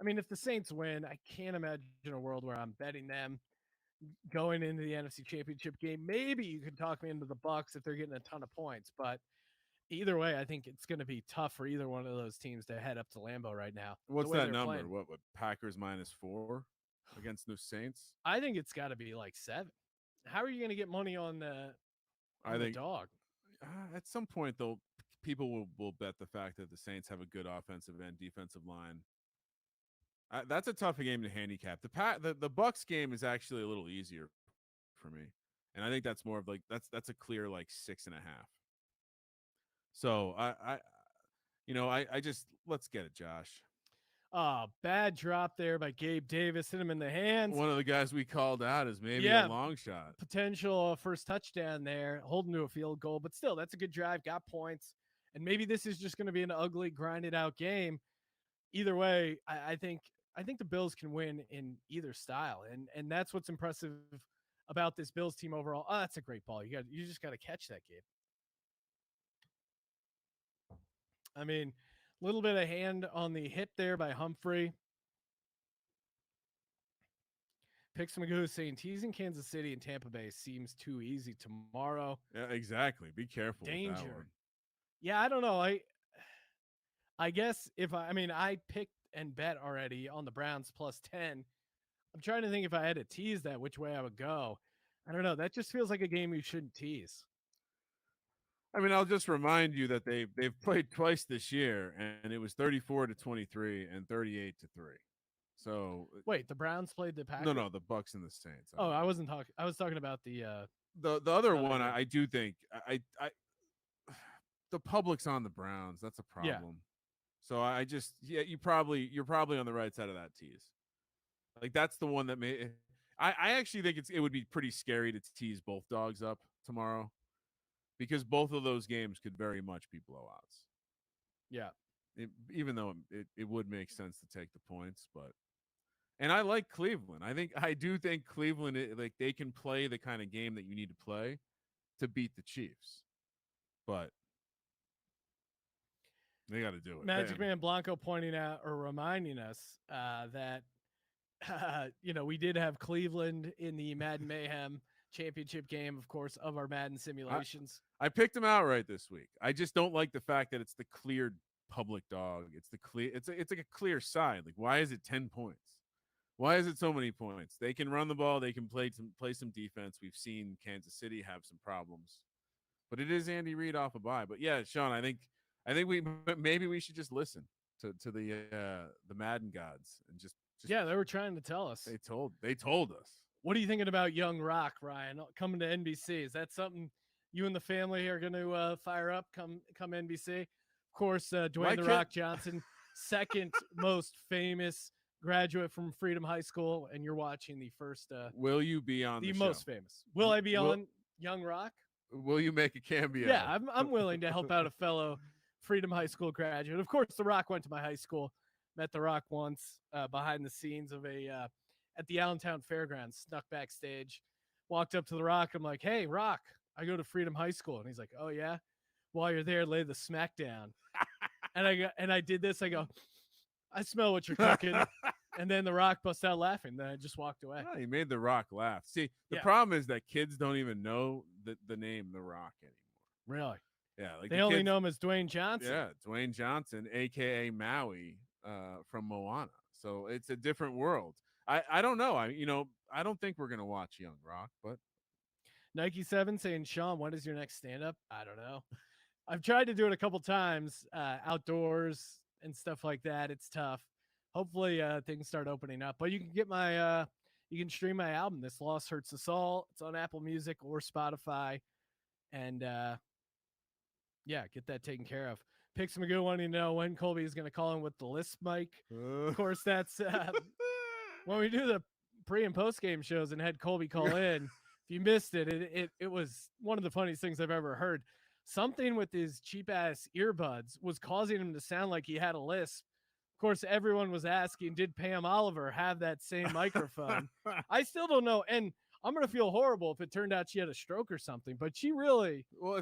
mean, if the Saints win, I can't imagine a world where I'm betting them going into the NFC Championship game. Maybe you could talk me into the Bucks if they're getting a ton of points, but Either way, I think it's going to be tough for either one of those teams to head up to Lambeau right now. What's the way that they're number? playing. What Packers -4 against the Saints? I think it's got to be like 7. How are you going to get money on the I think dog? at some point though, people will bet the fact that the Saints have a good offensive and defensive line. That's a tough game to handicap. The Bucks game is actually a little easier for me, and I think that's more of like that's a clear like 6.5. So I just let's get it, Josh. Bad drop there by Gabe Davis. Hit him in the hands. One of the guys we called out is maybe a long shot. Potential first touchdown there, holding to a field goal, but still, that's a good drive. Got points, and maybe this is just going to be an ugly, grinded out game. Either way, I think the Bills can win in either style, and that's what's impressive about this Bills team overall. Oh, that's a great ball. You just got to catch that, Gabe. I mean, a little bit of hand on the hip there by Humphrey. Picks Magoo saying teasing Kansas City and Tampa Bay seems too easy tomorrow. Yeah, exactly. Be careful. Danger. With that one. Yeah, I don't know. I guess I picked and bet already on the Browns +10. I'm trying to think if I had to tease that, which way I would go. I don't know. That just feels like a game you shouldn't tease. I mean, I'll just remind you that they've played twice this year, and it was 34-23 and 38-3. So wait, the Browns played the Packers? No, the Bucks and the Saints. I wasn't talking. I was talking about the other one. I do think I the public's on the Browns. That's a problem. Yeah. So I just you're probably on the right side of that tease. Like that's the one that may. I actually think it would be pretty scary to tease both dogs up tomorrow, because both of those games could very much be blowouts. Yeah. Even though it would make sense to take the points, and I like Cleveland. I do think Cleveland, like they can play the kind of game that you need to play to beat the Chiefs, but they got to do it. Magic Man Blanco pointing out or reminding us that we did have Cleveland in the Madden Mayhem championship game, of course, of our Madden simulations. I picked them out right this week. I just don't like the fact that it's the clear public dog. It's the clear. It's like a clear side. Like, why is it 10 points? Why is it so many points? They can run the ball. They can play some defense. We've seen Kansas City have some problems, but it is Andy Reid off a bye. But yeah, Sean, I think maybe we should just listen to the Madden gods and just yeah, they were trying to tell us. They told us. What are you thinking about Young Rock, Ryan, coming to NBC? Is that something you and the family are going to fire up come NBC? Of course, Dwayne The Rock Johnson, second most famous graduate from Freedom High School, and you're watching the first. Will you be on the most famous? Will I be on Young Rock? Will you make a cameo? Yeah, I'm willing to help out a fellow Freedom High School graduate. Of course, The Rock went to my high school. Met The Rock once behind the scenes of at the Allentown Fairgrounds. Snuck backstage, walked up to The Rock. I'm like, "Hey, Rock, I go to Freedom High School," and he's like, "Oh yeah." While you're there, lay the smack down. and I did this. I go, "I smell what you're cooking." And then The Rock bust out laughing. Then I just walked away. Oh, he made The Rock laugh. See, the problem is that kids don't even know the name The Rock anymore. Really? Yeah, like they only know him as Dwayne Johnson. Yeah, Dwayne Johnson, aka Maui, from Moana. So it's a different world. I don't know. I don't think we're gonna watch Young Rock, but Nike 7 saying, Sean, when is your next stand-up? I don't know. I've tried to do it a couple times, outdoors and stuff like that. It's tough. Hopefully things start opening up. But you can get you can stream my album, This Loss Hurts Us All. It's on Apple Music or Spotify. And get that taken care of. Picks Magoo wanting to know when Colby is going to call in with the Lisp mic. Of course, that's when we do the pre and post game shows and had Colby call in. If you missed it, it was one of the funniest things I've ever heard. Something with his cheap ass earbuds was causing him to sound like he had a lisp. Of course, everyone was asking, did Pam Oliver have that same microphone? I still don't know. And I'm going to feel horrible if it turned out she had a stroke or something, but she really. Well,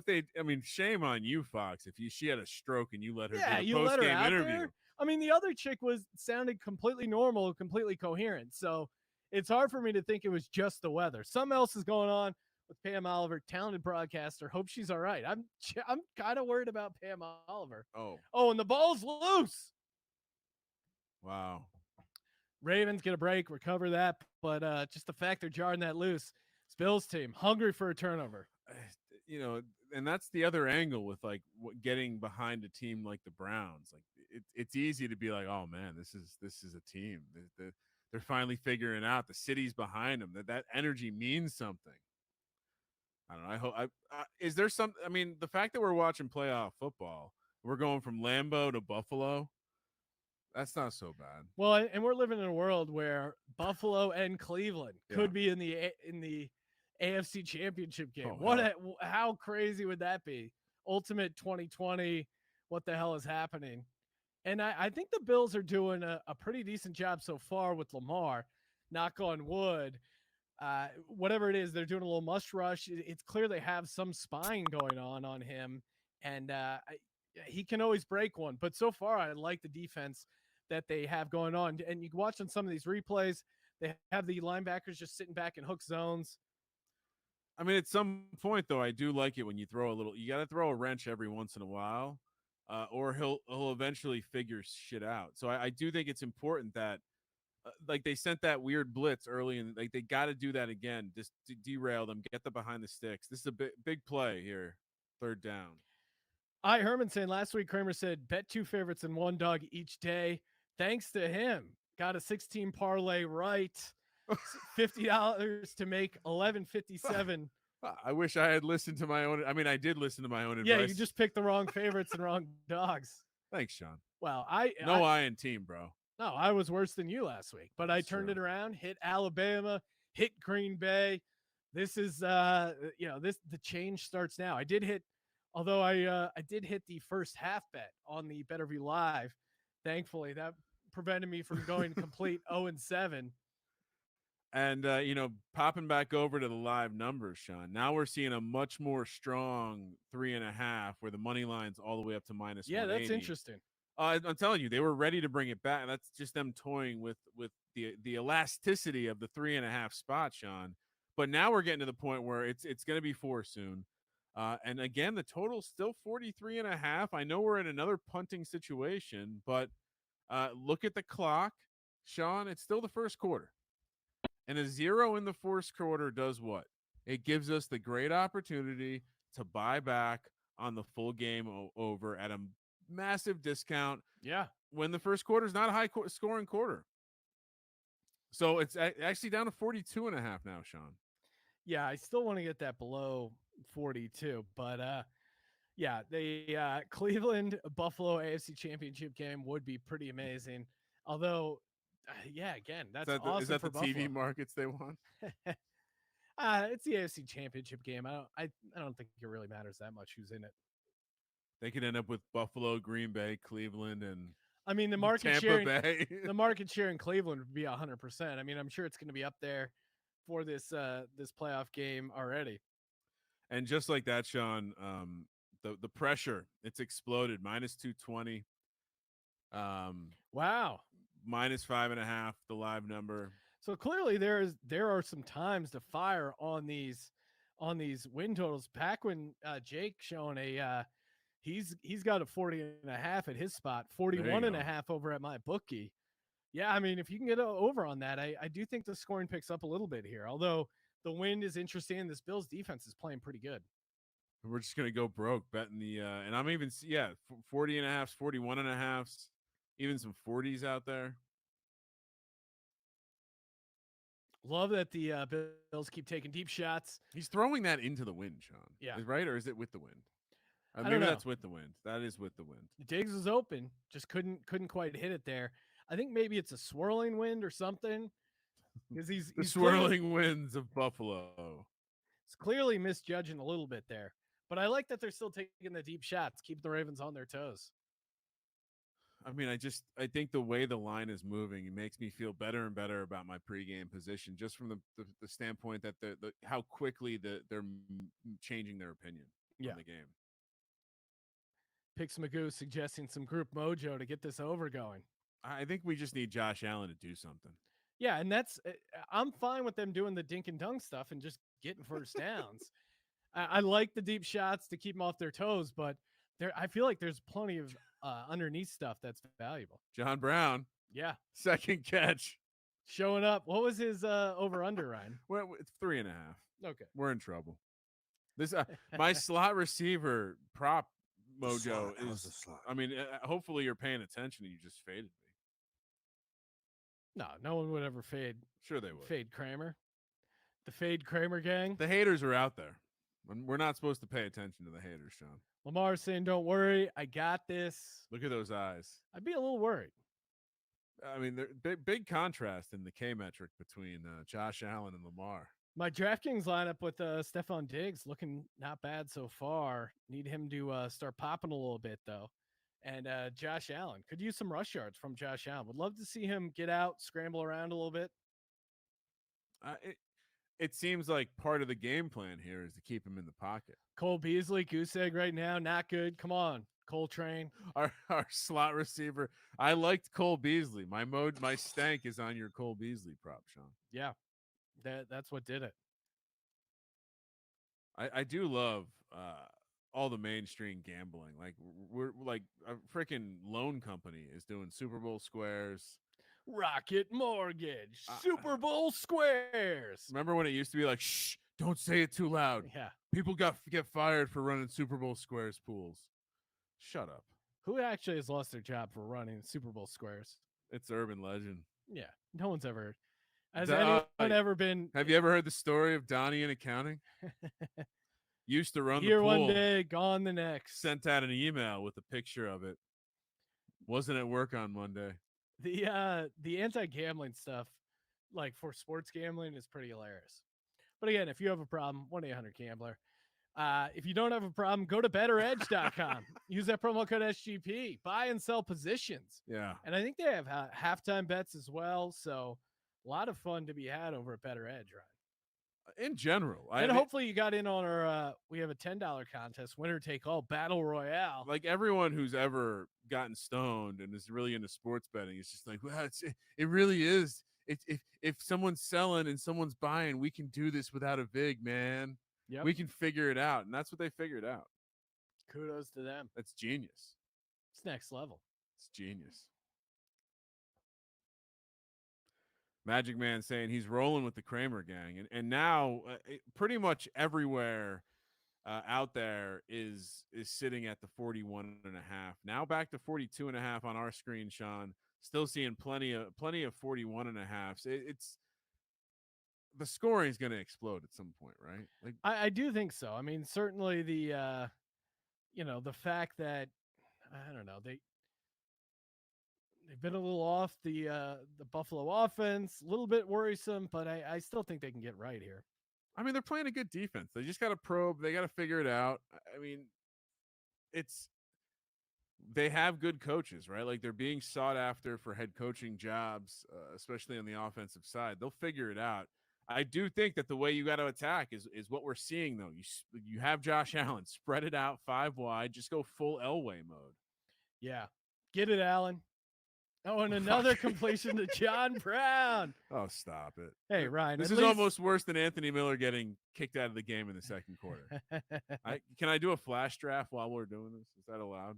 shame on you, Fox, if she had a stroke and you let her do a post-game interview. There. I mean, the other chick sounded completely normal, completely coherent. So it's hard for me to think it was just the weather. Something else is going on with Pam Oliver, talented broadcaster. Hope she's all right. I'm kind of worried about Pam Oliver. Oh, and the ball's loose. Wow. Ravens get a break, recover that, but just the fact they're jarring that loose. It's Bills team hungry for a turnover. You know, and that's the other angle with like getting behind a team like the Browns. Like it's easy to be like, oh man, this is a team. They're finally figuring out the city's behind them. That energy means something. I don't know. I hope. Is there some? I mean, the fact that we're watching playoff football, we're going from Lambeau to Buffalo. That's not so bad. Well, and we're living in a world where Buffalo and Cleveland could be in the AFC Championship game. How crazy would that be? Ultimate 2020. What the hell is happening? And I think the Bills are doing a pretty decent job so far with Lamar. Knock on wood. Whatever it is, they're doing a little must rush. It's clear they have some spine going on him, and he can always break one. But so far, I like the defense that they have going on. And you can watch on some of these replays, they have the linebackers just sitting back in hook zones. I mean, at some point, though, I do like it when you throw a little. You got to throw a wrench every once in a while, or he'll eventually figure shit out. So I do think it's important that, like, they sent that weird blitz early, and like they got to do that again, just to derail them, get them behind the sticks. This is a big play here, 3rd down. Herman saying last week, Kramer said bet 2 favorites and 1 dog each day. Thanks to him, got a 16 parlay right. $50 to make 1157. I wish I had listened to my own. I mean, I did listen to my own advice. Yeah, you just picked the wrong favorites and wrong dogs. Thanks, Sean. Well, I in team, bro. No, I was worse than you last week, but I turned it around, hit Alabama, hit Green Bay. This is the change starts now. I did hit the first half bet on the BettorView Live. Thankfully, that prevented me from going complete 0-7. And popping back over to the live numbers, Sean. Now we're seeing a much more strong 3.5, where the money line's all the way up to minus. Yeah, that's interesting. I'm telling you, they were ready to bring it back. That's just them toying with the elasticity of the 3.5 spot, Sean. But now we're getting to the point where it's going to be 4 soon. And again, the total's still 43.5. I know we're in another punting situation, but look at the clock, Sean. It's still the first quarter. And a 0 in the first quarter does what? It gives us the great opportunity to buy back on the full game over at a massive discount. Yeah. When the first quarter is not a high scoring quarter. So it's actually down to 42.5 now, Sean. Yeah, I still want to get that below 42, but yeah, the Cleveland Buffalo AFC Championship game would be pretty amazing. Although, yeah, again, that's awesome. Is that for the Buffalo. TV markets they want? It's the AFC Championship game. I don't think it really matters that much who's in it. They could end up with Buffalo, Green Bay, Cleveland, and I mean the market Tampa share. Bay. The market share in Cleveland would be 100%. I mean, I'm sure it's going to be up there for this playoff game already. And just like that, Sean, the pressure, it's exploded. Minus 220. Wow. Minus 5.5, the live number. So clearly there are some times to fire on these win totals. Paquin Jake showing he's got a 40.5 at his spot, 41.5 over at my bookie. Yeah, I mean, if you can get over on that, I do think the scoring picks up a little bit here. Although the wind is interesting, this Bills defense is playing pretty good. We're just gonna go broke betting the and I'm even 40.5, 41.5, even some 40s out there. Love that the Bills keep taking deep shots. He's throwing that into the wind, Sean. Yeah, right, or is it with the wind? Maybe that's with the wind. That is with the wind. Diggs was open, just couldn't quite hit it there. I think maybe it's a swirling wind or something. Because he's swirling winds of Buffalo. It's clearly misjudging a little bit there. But I like that they're still taking the deep shots, keep the Ravens on their toes. I mean, I think the way the line is moving, it makes me feel better and better about my pregame position, just from the standpoint that the how quickly they're changing their opinion on the game. Picks Magoo suggesting some group mojo to get this over going. I think we just need Josh Allen to do something. Yeah, and that's I'm fine with them doing the dink and dunk stuff and just getting first downs. I like the deep shots to keep them off their toes, but I feel like there's plenty of underneath stuff that's valuable. John Brown, Yeah, second catch. showing up. What was his over under, Ryan? Well, it's 3.5. Okay. We're in trouble. This my slot receiver prop mojo is. I mean, hopefully you're paying attention and you just faded me. No one would ever fade. Sure they would. Fade Kramer. The Fade Kramer gang. The haters are out there. We're not supposed to pay attention to the haters, Sean. Lamar saying, "Don't worry, I got this." Look at those eyes. I'd be a little worried. I mean, big contrast in the K metric between Josh Allen and Lamar. My DraftKings lineup with Stephon Diggs looking not bad so far. Need him to start popping a little bit, though. And Josh Allen could use some rush yards from Josh Allen. Would love to see him get out, scramble around a little bit. It seems like part of the game plan here is to keep him in the pocket. Cole Beasley, goose egg right now, not good. Come on, Coltrane. Our slot receiver. I liked Cole Beasley. My stank is on your Cole Beasley prop, Sean. Yeah, that's what did it. I do love all the mainstream gambling. Like we're like a freaking loan company is doing Super Bowl squares. Rocket Mortgage, Super Bowl squares. Remember when it used to be like, shh, don't say it too loud. Yeah. People get fired for running Super Bowl squares pools. Shut up. Who actually has lost their job for running Super Bowl squares? It's urban legend. Yeah. No one's ever. Has anyone ever been? Have you ever heard the story of Donnie in accounting? Used to run here the pool. One day, gone the next. Sent out an email with a picture of it. Wasn't at work on Monday. The anti-gambling stuff, like for sports gambling, is pretty hilarious. But again, if you have a problem, 1-800-GAMBLER. If you don't have a problem, go to bettoredge.com. Use that promo code SGP. Buy and sell positions. Yeah. And I think they have halftime bets as well. So a lot of fun to be had over at Better Edge, right? In general. And hopefully you got in on our, we have a $10 contest, winner take all battle royale. Like everyone who's ever gotten stoned and is really into sports betting, it's just like, well, it really is. If someone's selling and someone's buying, we can do this without a vig, man. Yep. We can figure it out. And that's what they figured out. Kudos to them. That's genius. It's next level. It's genius. Magic Man saying he's rolling with the Kramer gang. And now pretty much everywhere out there is sitting at the 41.5. Now back to 42.5 on our screen, Sean. Still seeing plenty of 41.5. It's the scoring is going to explode at some point, right? Like I do think so. I mean, certainly the the fact that I don't know, they've been a little off the Buffalo offense, a little bit worrisome, but I still think they can get right here. I mean, they're playing a good defense. They just got to probe. They got to figure it out. I mean, they have good coaches, right? Like they're being sought after for head coaching jobs, especially on the offensive side. They'll figure it out. I do think that the way you got to attack is what we're seeing, though. You have Josh Allen, spread it out 5 wide, just go full Elway mode. Yeah. Get it, Allen. Oh, and another completion to John Brown. Oh, stop it. Hey, Ryan. This is almost worse than Anthony Miller getting kicked out of the game in the second quarter. Can I do a flash draft while we're doing this? Is that allowed?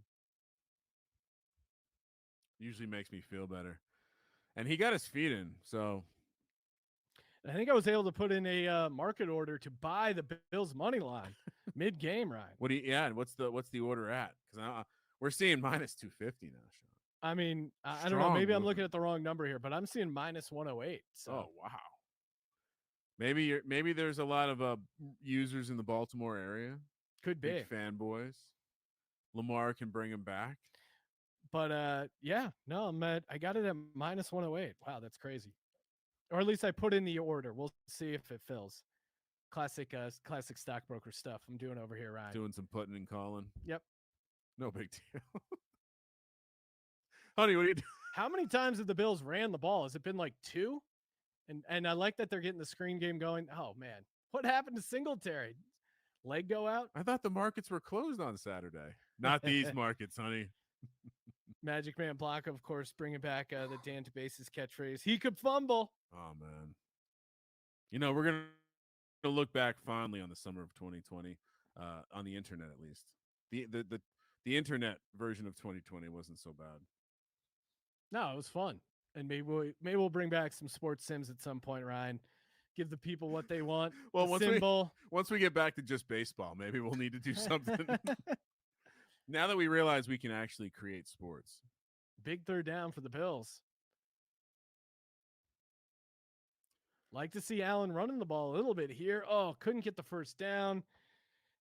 Usually makes me feel better. And he got his feet in, so. I think I was able to put in a market order to buy the Bills money line mid-game, Ryan. What's the order at? Because we're seeing minus 250 now, Sean. I mean, I don't know. Maybe I'm looking at the wrong number here, but I'm seeing minus 108. So. Oh, wow. Maybe there's a lot of users in the Baltimore area. Could be. Big fanboys. Lamar can bring him back. But yeah, no, I got it at minus 108. Wow, that's crazy. Or at least I put in the order. We'll see if it fills. Classic stockbroker stuff I'm doing over here, Ryan. Doing some putting and calling. Yep. No big deal. Honey, what are you doing? How many times have the Bills ran the ball? Has it been like 2? And I like that they're getting the screen game going. Oh, man. What happened to Singletary? Leg go out? I thought the markets were closed on Saturday. Not these markets, honey. Magic Man Block, of course, bringing back the Dan DeBase's catchphrase. He could fumble. Oh, man. We're gonna look back fondly on the summer of 2020, on the internet at least. The internet version of 2020 wasn't so bad. No, it was fun, and maybe we'll bring back some sports sims at some point, Ryan. Give the people what they want. Well, a symbol. once we get back to just baseball, maybe we'll need to do something. Now that we realize we can actually create sports. Big third down for the Bills. Like to see Allen running the ball a little bit here. Oh, couldn't get the first down.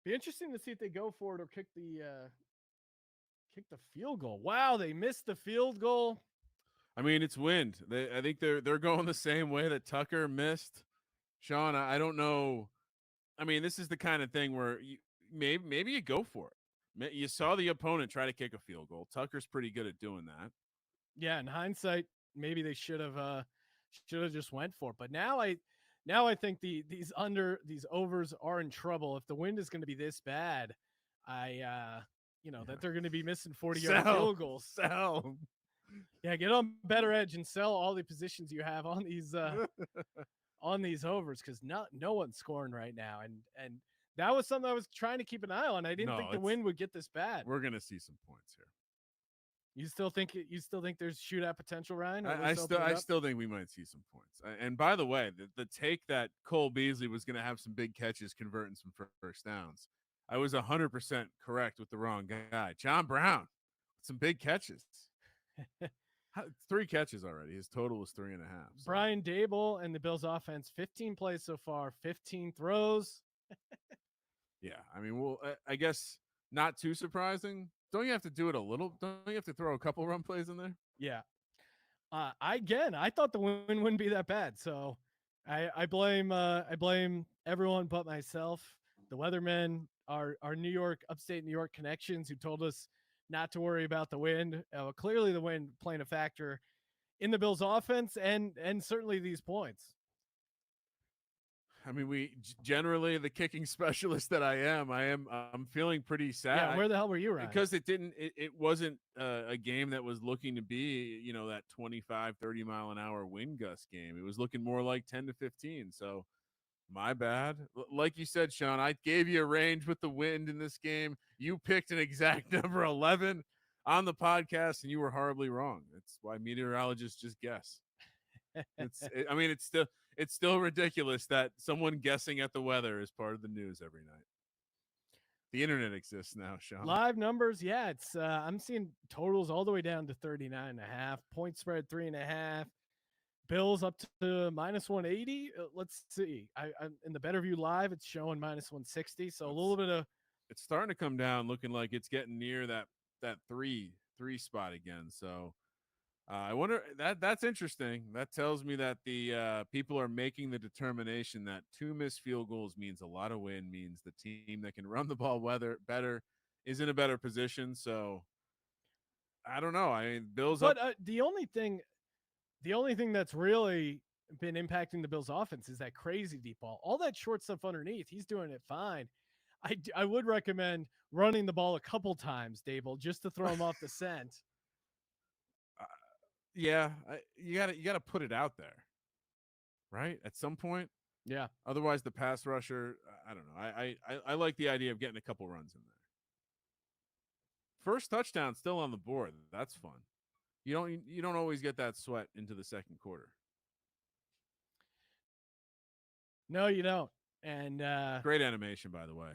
Be interesting to see if they go for it or kick the field goal. Wow, they missed the field goal. I mean, it's wind. I think they're going the same way that Tucker missed. Sean, I don't know. I mean, this is the kind of thing where maybe you go for it. You saw the opponent try to kick a field goal. Tucker's pretty good at doing that. Yeah, in hindsight, maybe they should have just went for it. But now I think these overs are in trouble. If the wind is going to be this bad, that they're going to be missing 40-yard field goals. Sell. Yeah, get on Better Edge and sell all the positions you have on these overs, because no one's scoring right now, and that was something I was trying to keep an eye on. I didn't think the wind would get this bad. We're gonna see some points here. You still think there's shootout potential, Ryan? I still think we might see some points. And by the way, the take that Cole Beasley was going to have some big catches converting some first downs, I was 100% correct with the wrong guy. John Brown, some big catches. 3 catches already. His total was 3.5. So. Brian Dable and the Bills offense, 15 plays so far, 15 throws. Yeah, I mean, I guess not too surprising. Don't you have to do it a little? Don't you have to throw a couple run plays in there? Yeah. I thought the win wouldn't be that bad, so I blame everyone but myself. The weathermen, our upstate New York connections, who told us not to worry about the wind. Clearly, the wind playing a factor in the Bills' offense and certainly these points. I mean, generally the kicking specialist that I'm feeling pretty sad. Yeah, where the hell were you, Ryan? Because it wasn't a game that was looking to be, that 25, 30 mile an hour wind gust game. It was looking more like 10 to 15. So my bad. Like you said, Sean, I gave you a range with the wind in this game. You picked an exact number 11 on the podcast, and you were horribly wrong. That's why meteorologists just guess. It's still ridiculous that someone guessing at the weather is part of the news every night. The internet exists now, Sean. Live numbers, yeah. It's I'm seeing totals all the way down to 39.5. Point spread 3.5. Bills up to minus 180. Let's see. I in the BettorView live, it's showing minus 160. So a little bit of. It's starting to come down, looking like it's getting near that three spot again. So. I wonder that's interesting. That tells me that the people are making the determination that 2 missed field goals means a lot of wind, means the team that can run the ball better is in a better position. So I don't know. I mean, Bills. But the only thing that's really been impacting the Bills' offense is that crazy deep ball. All that short stuff underneath, he's doing it fine. I would recommend running the ball a couple times, Dable, just to throw him off the scent. Yeah, you gotta put it out there, right? At some point. Yeah. Otherwise, the pass rusher, I don't know. I like the idea of getting a couple runs in there. First touchdown still on the board. That's fun. You don't always get that sweat into the second quarter. No, you don't. And great animation, by the way.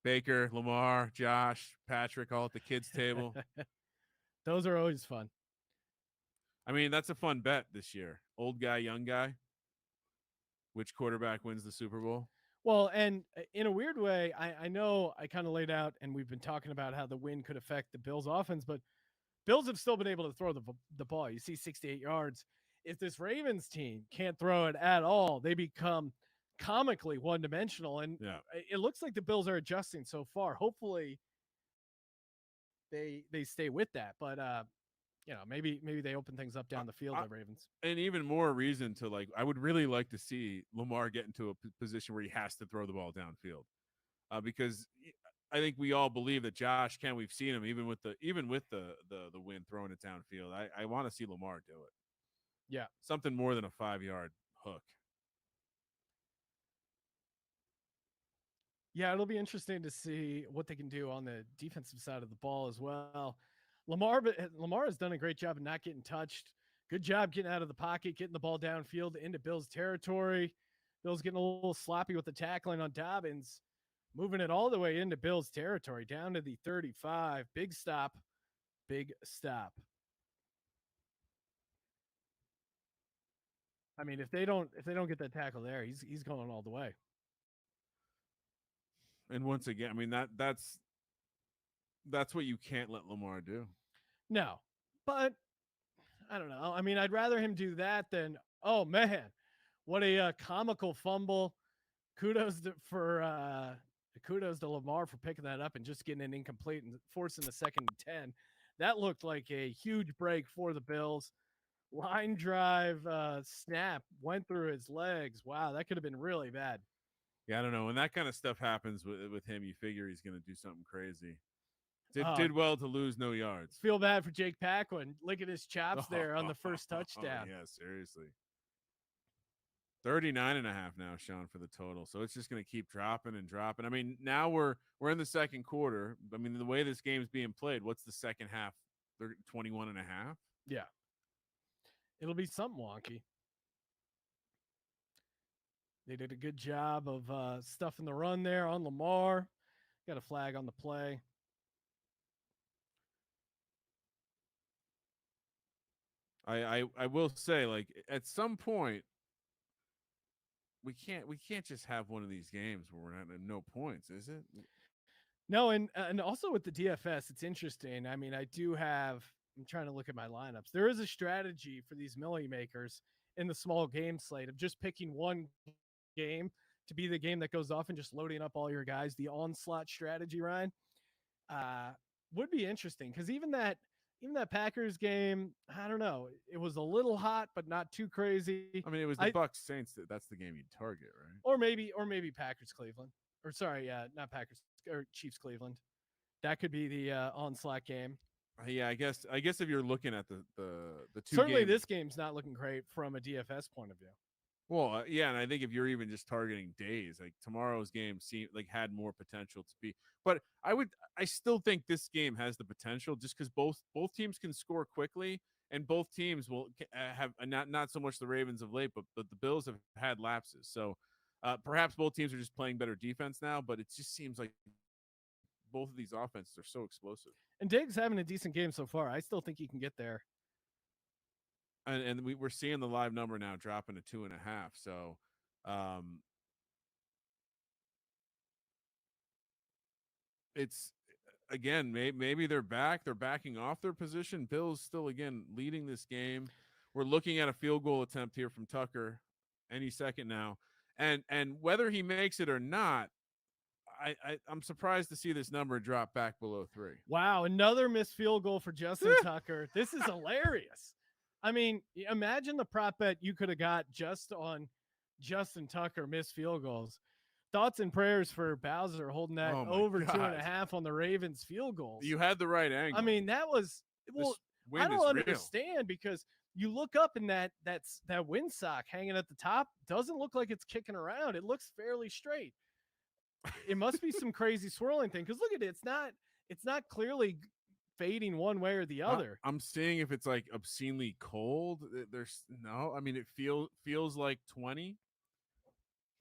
Baker, Lamar, Josh, Patrick, all at the kids' table. Those are always fun. I mean, that's a fun bet this year. Old guy, young guy. Which quarterback wins the Super Bowl? Well, and in a weird way, I know I kind of laid out, and we've been talking about how the wind could affect the Bills' offense, but Bills have still been able to throw the ball. You see 68 yards. If this Ravens team can't throw it at all, they become comically one-dimensional, and it looks like the Bills are adjusting so far. Hopefully, they stay with that, but maybe they open things up down the field, the Ravens. And even more reason to I would really like to see Lamar get into a position where he has to throw the ball downfield, because I think we all believe that Josh can. We've seen him even with the wind throwing it downfield. I want to see Lamar do it. Yeah, something more than a 5-yard hook. Yeah, it'll be interesting to see what they can do on the defensive side of the ball as well. Lamar has done a great job of not getting touched. Good job getting out of the pocket, getting the ball downfield into Bill's territory. Bill's getting a little sloppy with the tackling on Dobbins, moving it all the way into Bill's territory, down to the 35. Big stop, big stop. I mean, if they don't get that tackle there, he's going all the way. And once again, I mean that's what you can't let Lamar do. No, but I don't know. I mean, I'd rather him do that than, oh man, what a comical fumble. Kudos kudos to Lamar for picking that up and just getting it incomplete and forcing the 2nd and 10. That looked like a huge break for the Bills. Line drive snap went through his legs. Wow, that could have been really bad. Yeah, I don't know. When that kind of stuff happens with him, you figure he's going to do something crazy. Uh, Did well to lose no yards. Feel bad for Jake Paquin. Look at his chops there on the first touchdown. Yeah, seriously. 39.5 now, Sean, for the total. So it's just going to keep dropping and dropping. I mean, now we're in the second quarter. I mean, the way this game's being played, what's the second half? 21.5? Yeah. It'll be something wonky. They did a good job of stuffing the run there on Lamar. Got a flag on the play. I will say, like, at some point, we can't just have one of these games where we're not at no points, is it? No, and also with the DFS, it's interesting. I mean, I'm trying to look at my lineups. There is a strategy for these millie makers in the small game slate of just picking one game to be the game that goes off and just loading up all your guys. The onslaught strategy, Ryan, would be interesting because even that Packers game, I don't know, it was a little hot but not too crazy. I mean, it was the Bucks Saints that's the game you'd target, right? Or maybe Packers Cleveland, or sorry, not Packers or Chiefs Cleveland. That could be the onslaught game. Yeah, I guess if you're looking at the two certainly games, this game's not looking great from a DFS point of view. Well, yeah, and I think if you're even just targeting days, like tomorrow's game seemed like had more potential to be. But I still think this game has the potential just because both teams can score quickly, and both teams will have not so much the Ravens of late, but the Bills have had lapses. So perhaps both teams are just playing better defense now, but it just seems like both of these offenses are so explosive. And Diggs having a decent game so far. I still think he can get there. And we're seeing the live number now dropping to 2.5. So it's again, maybe they're backing off their position. Bills still again leading this game. We're looking at a field goal attempt here from Tucker any second now. And whether he makes it or not, I'm surprised to see this number drop back below 3. Wow, another missed field goal for Justin Tucker. This is hilarious. I mean, imagine the prop bet you could have got just on Justin Tucker missed field goals. Thoughts and prayers for Bowser holding that over 2.5 on the Ravens field goals. You had the right angle. I mean, that was I don't understand because you look up and that windsock hanging at the top doesn't look like it's kicking around. It looks fairly straight. It must be some crazy swirling thing because look at it. It's not clearly fading one way or the other. I'm seeing if it's like obscenely cold. There's no. I mean, it feels like 20.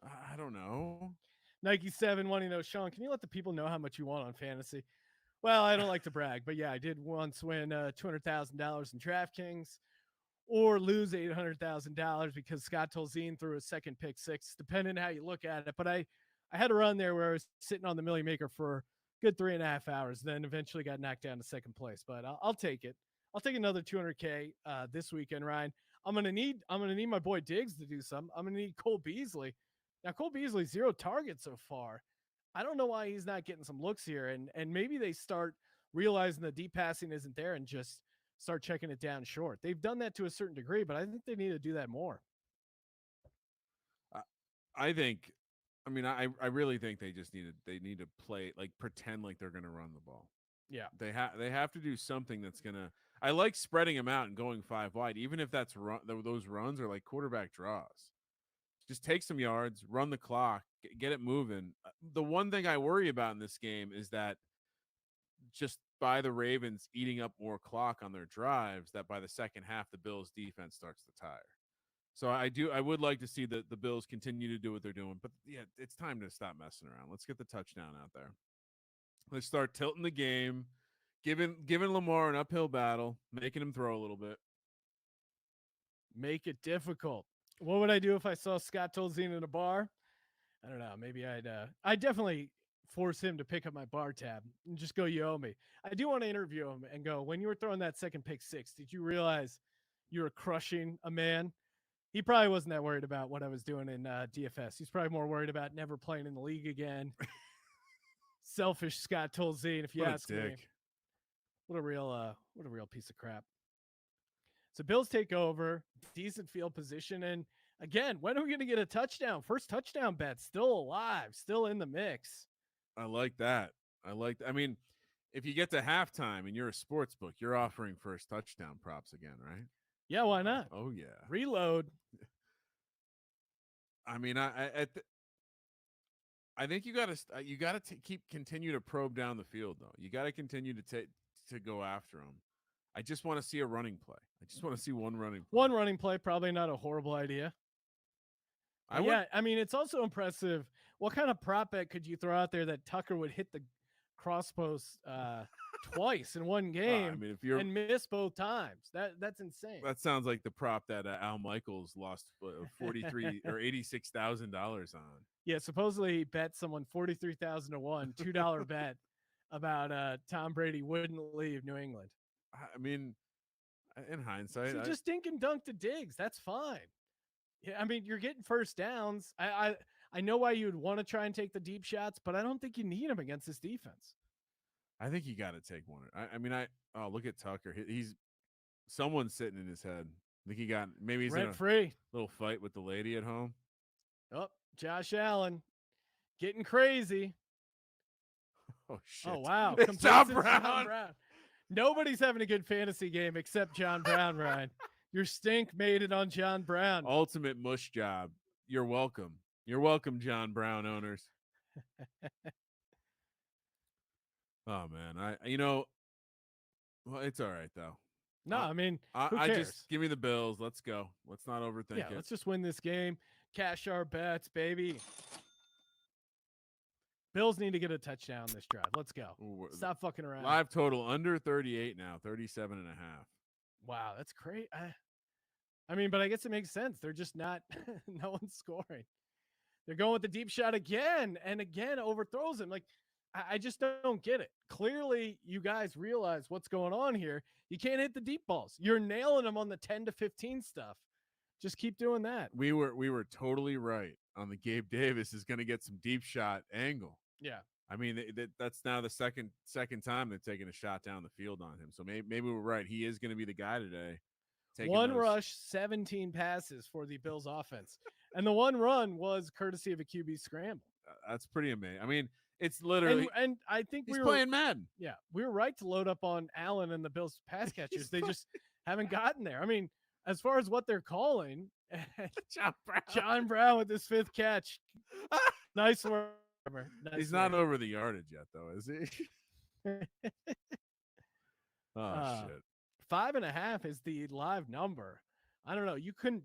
I don't know. Nike 7 wanting to know, Sean, can you let the people know how much you want on fantasy? Well, I don't like to brag, but yeah, I did once win $200,000 in DraftKings or lose $800,000 because Scott Tolzien threw a second pick six, depending on how you look at it. But I had a run there where I was sitting on the Millie Maker for good 3.5 hours, then eventually got knocked down to second place. But I'll take it. I'll take another 200K this weekend, Ryan. I'm gonna need my boy Diggs to do something. I'm gonna need Cole Beasley. Now Cole Beasley 0 targets so far. I don't know why he's not getting some looks here, and maybe they start realizing the deep passing isn't there and just start checking it down short. They've done that to a certain degree, but I think they need to do that more. I think. I mean, I really think they need to play like pretend like they're going to run the ball. Yeah, they have to do something that's gonna. I like spreading them out and going 5 wide, even if those runs are like quarterback draws. Just take some yards, run the clock, get it moving. The one thing I worry about in this game is that just by the Ravens eating up more clock on their drives, that by the second half, the Bills defense starts to tire. So I would like to see the Bills continue to do what they're doing, but yeah, it's time to stop messing around. Let's get the touchdown out there. Let's start tilting the game, giving Lamar an uphill battle, making him throw a little bit. Make it difficult. What would I do if I saw Scott Tolzien in a bar? I don't know. Maybe I'd definitely force him to pick up my bar tab and just go, you owe me. I do want to interview him and go, when you were throwing that second pick six, did you realize you were crushing a man? He probably wasn't that worried about what I was doing in DFS. He's probably more worried about never playing in the league again. Selfish Scott Tolzien, if you ask me. What a real piece of crap. So Bills take over, decent field position, and again, when are we going to get a touchdown? First touchdown bet, still alive, still in the mix. I like that. I mean, if you get to halftime and you're a sports book, you're offering first touchdown props again, right? Yeah, why not? Oh yeah. Reload. I mean, I think you got to continue to probe down the field though. You got to continue to go after them. I just want to see a running play. I just want to see one running play. One running play, probably not a horrible idea. I mean, it's also impressive. What kind of prop bet could you throw out there that Tucker would hit the crosspost twice in one game and miss both times? That's insane. That sounds like the prop that Al Michaels lost $43 or $86,000 on. Yeah, supposedly he bet someone 43,000 to one, $2 bet about Tom Brady wouldn't leave New England. I mean, in hindsight, so just dink and dunk to Diggs. That's fine. Yeah, I mean, you're getting first downs. I know why you would want to try and take the deep shots, but I don't think you need them against this defense. I think you got to take one. I mean, look at Tucker. He's someone's sitting in his head. I think he's rent in a free little fight with the lady at home. Oh, Josh Allen getting crazy. Oh shit! Oh wow! It's John Brown. Nobody's having a good fantasy game except John Brown, Ryan. Your stink made it on John Brown. Ultimate mush job. You're welcome. You're welcome, John Brown owners. Oh man, well, it's all right though. No, I mean, I just give me the Bills. Let's go. Let's not overthink it. Let's just win this game. Cash our bets, baby. Bills need to get a touchdown this drive. Let's go. Stop fucking around. Live total under 38 now, 37.5. Wow, that's great. I mean, but I guess it makes sense. They're just not, no one's scoring. They're going with the deep shot again and again, overthrows him. Like, I just don't get it. Clearly, you guys realize what's going on here. You can't hit the deep balls. You're nailing them on the 10 to 15 stuff. Just keep doing that. We were totally right on the Gabe Davis is going to get some deep shot angle. Yeah. I mean, that's now the second time they're taking a shot down the field on him. So maybe we're right. He is going to be the guy today. One rush, 17 passes for the Bills offense. And the one run was courtesy of a QB scramble. That's pretty amazing. I mean, it's literally. And I think he's playing Madden. Yeah. We were right to load up on Allen and the Bills pass catchers. They just haven't gotten there. I mean, as far as what they're calling, John Brown with his fifth catch. Nice work. He's not over the yardage yet, though, is he? Shit. 5.5 is the live number. I don't know. You couldn't,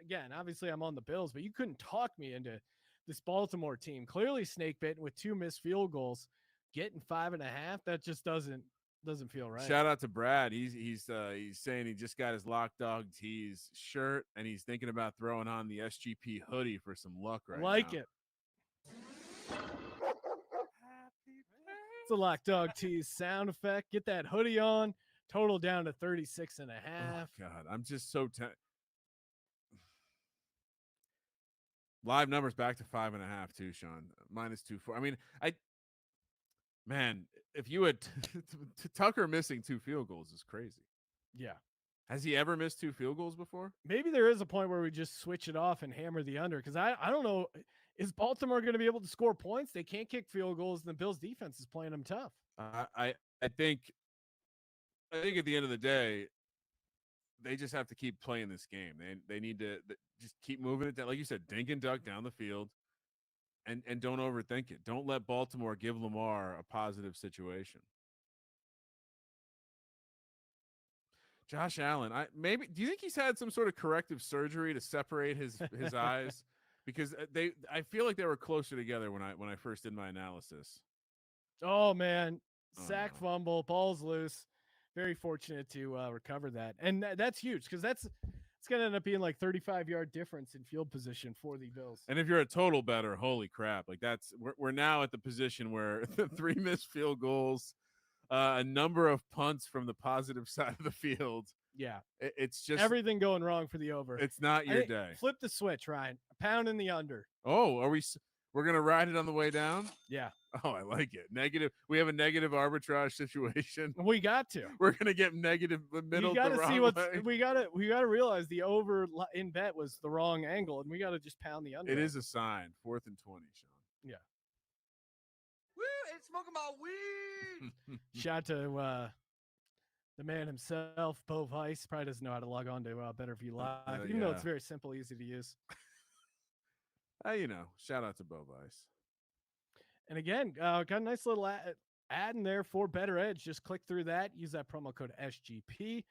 again, obviously I'm on the Bills, but you couldn't talk me into this Baltimore team. Clearly snake bitten with 2 missed field goals. Getting 5.5, that just doesn't feel right. Shout out to Brad. He's saying he just got his Lock Dog Tees shirt and he's thinking about throwing on the SGP hoodie for some luck right now. It. It's a Lock Dog Tees sound effect. Get that hoodie on. Total down to 36.5. Oh, God, I'm just so live numbers back to 5.5 too, Sean. -2.4. I mean, if you had Tucker missing 2 field goals is crazy. Yeah. Has he ever missed 2 field goals before? Maybe there is a point where we just switch it off and hammer the under because I don't know. Is Baltimore going to be able to score points? They can't kick field goals, and the Bills' defense is playing them tough. I think at the end of the day, they just have to keep playing this game. They need to just keep moving it down, like you said, dink and duck down the field, and don't overthink it. Don't let Baltimore give Lamar a positive situation. Josh Allen, maybe do you think he's had some sort of corrective surgery to separate his eyes? Because I feel like they were closer together when I first did my analysis. Oh man, sack, no. fumble, balls loose. Very fortunate to recover that, and that's huge because it's going to end up being like 35-yard difference in field position for the Bills. And if you're a total better, holy crap! Like we're now at the position where the 3 missed field goals, a number of punts from the positive side of the field. Yeah, it's just everything going wrong for the over. It's not your day. Flip the switch, Ryan. A pound in the under. Oh, we're gonna ride it on the way down? Yeah. Oh, I like it. Negative. We have a negative arbitrage situation. We got to. We're gonna get negative middle. You got to see what's. We got to realize the over in bet was the wrong angle, and we got to just pound the under. It is a sign. 4th and 20, Sean. Yeah. Woo! It's smoking my weed. Shout to the man himself, Bo Weiss. Probably doesn't know how to log on to BettorView Live, even though it's very simple, easy to use. Shout out to Bo Weiss. And again, got a nice little ad in there for Better Edge. Just click through that. Use that promo code SGP.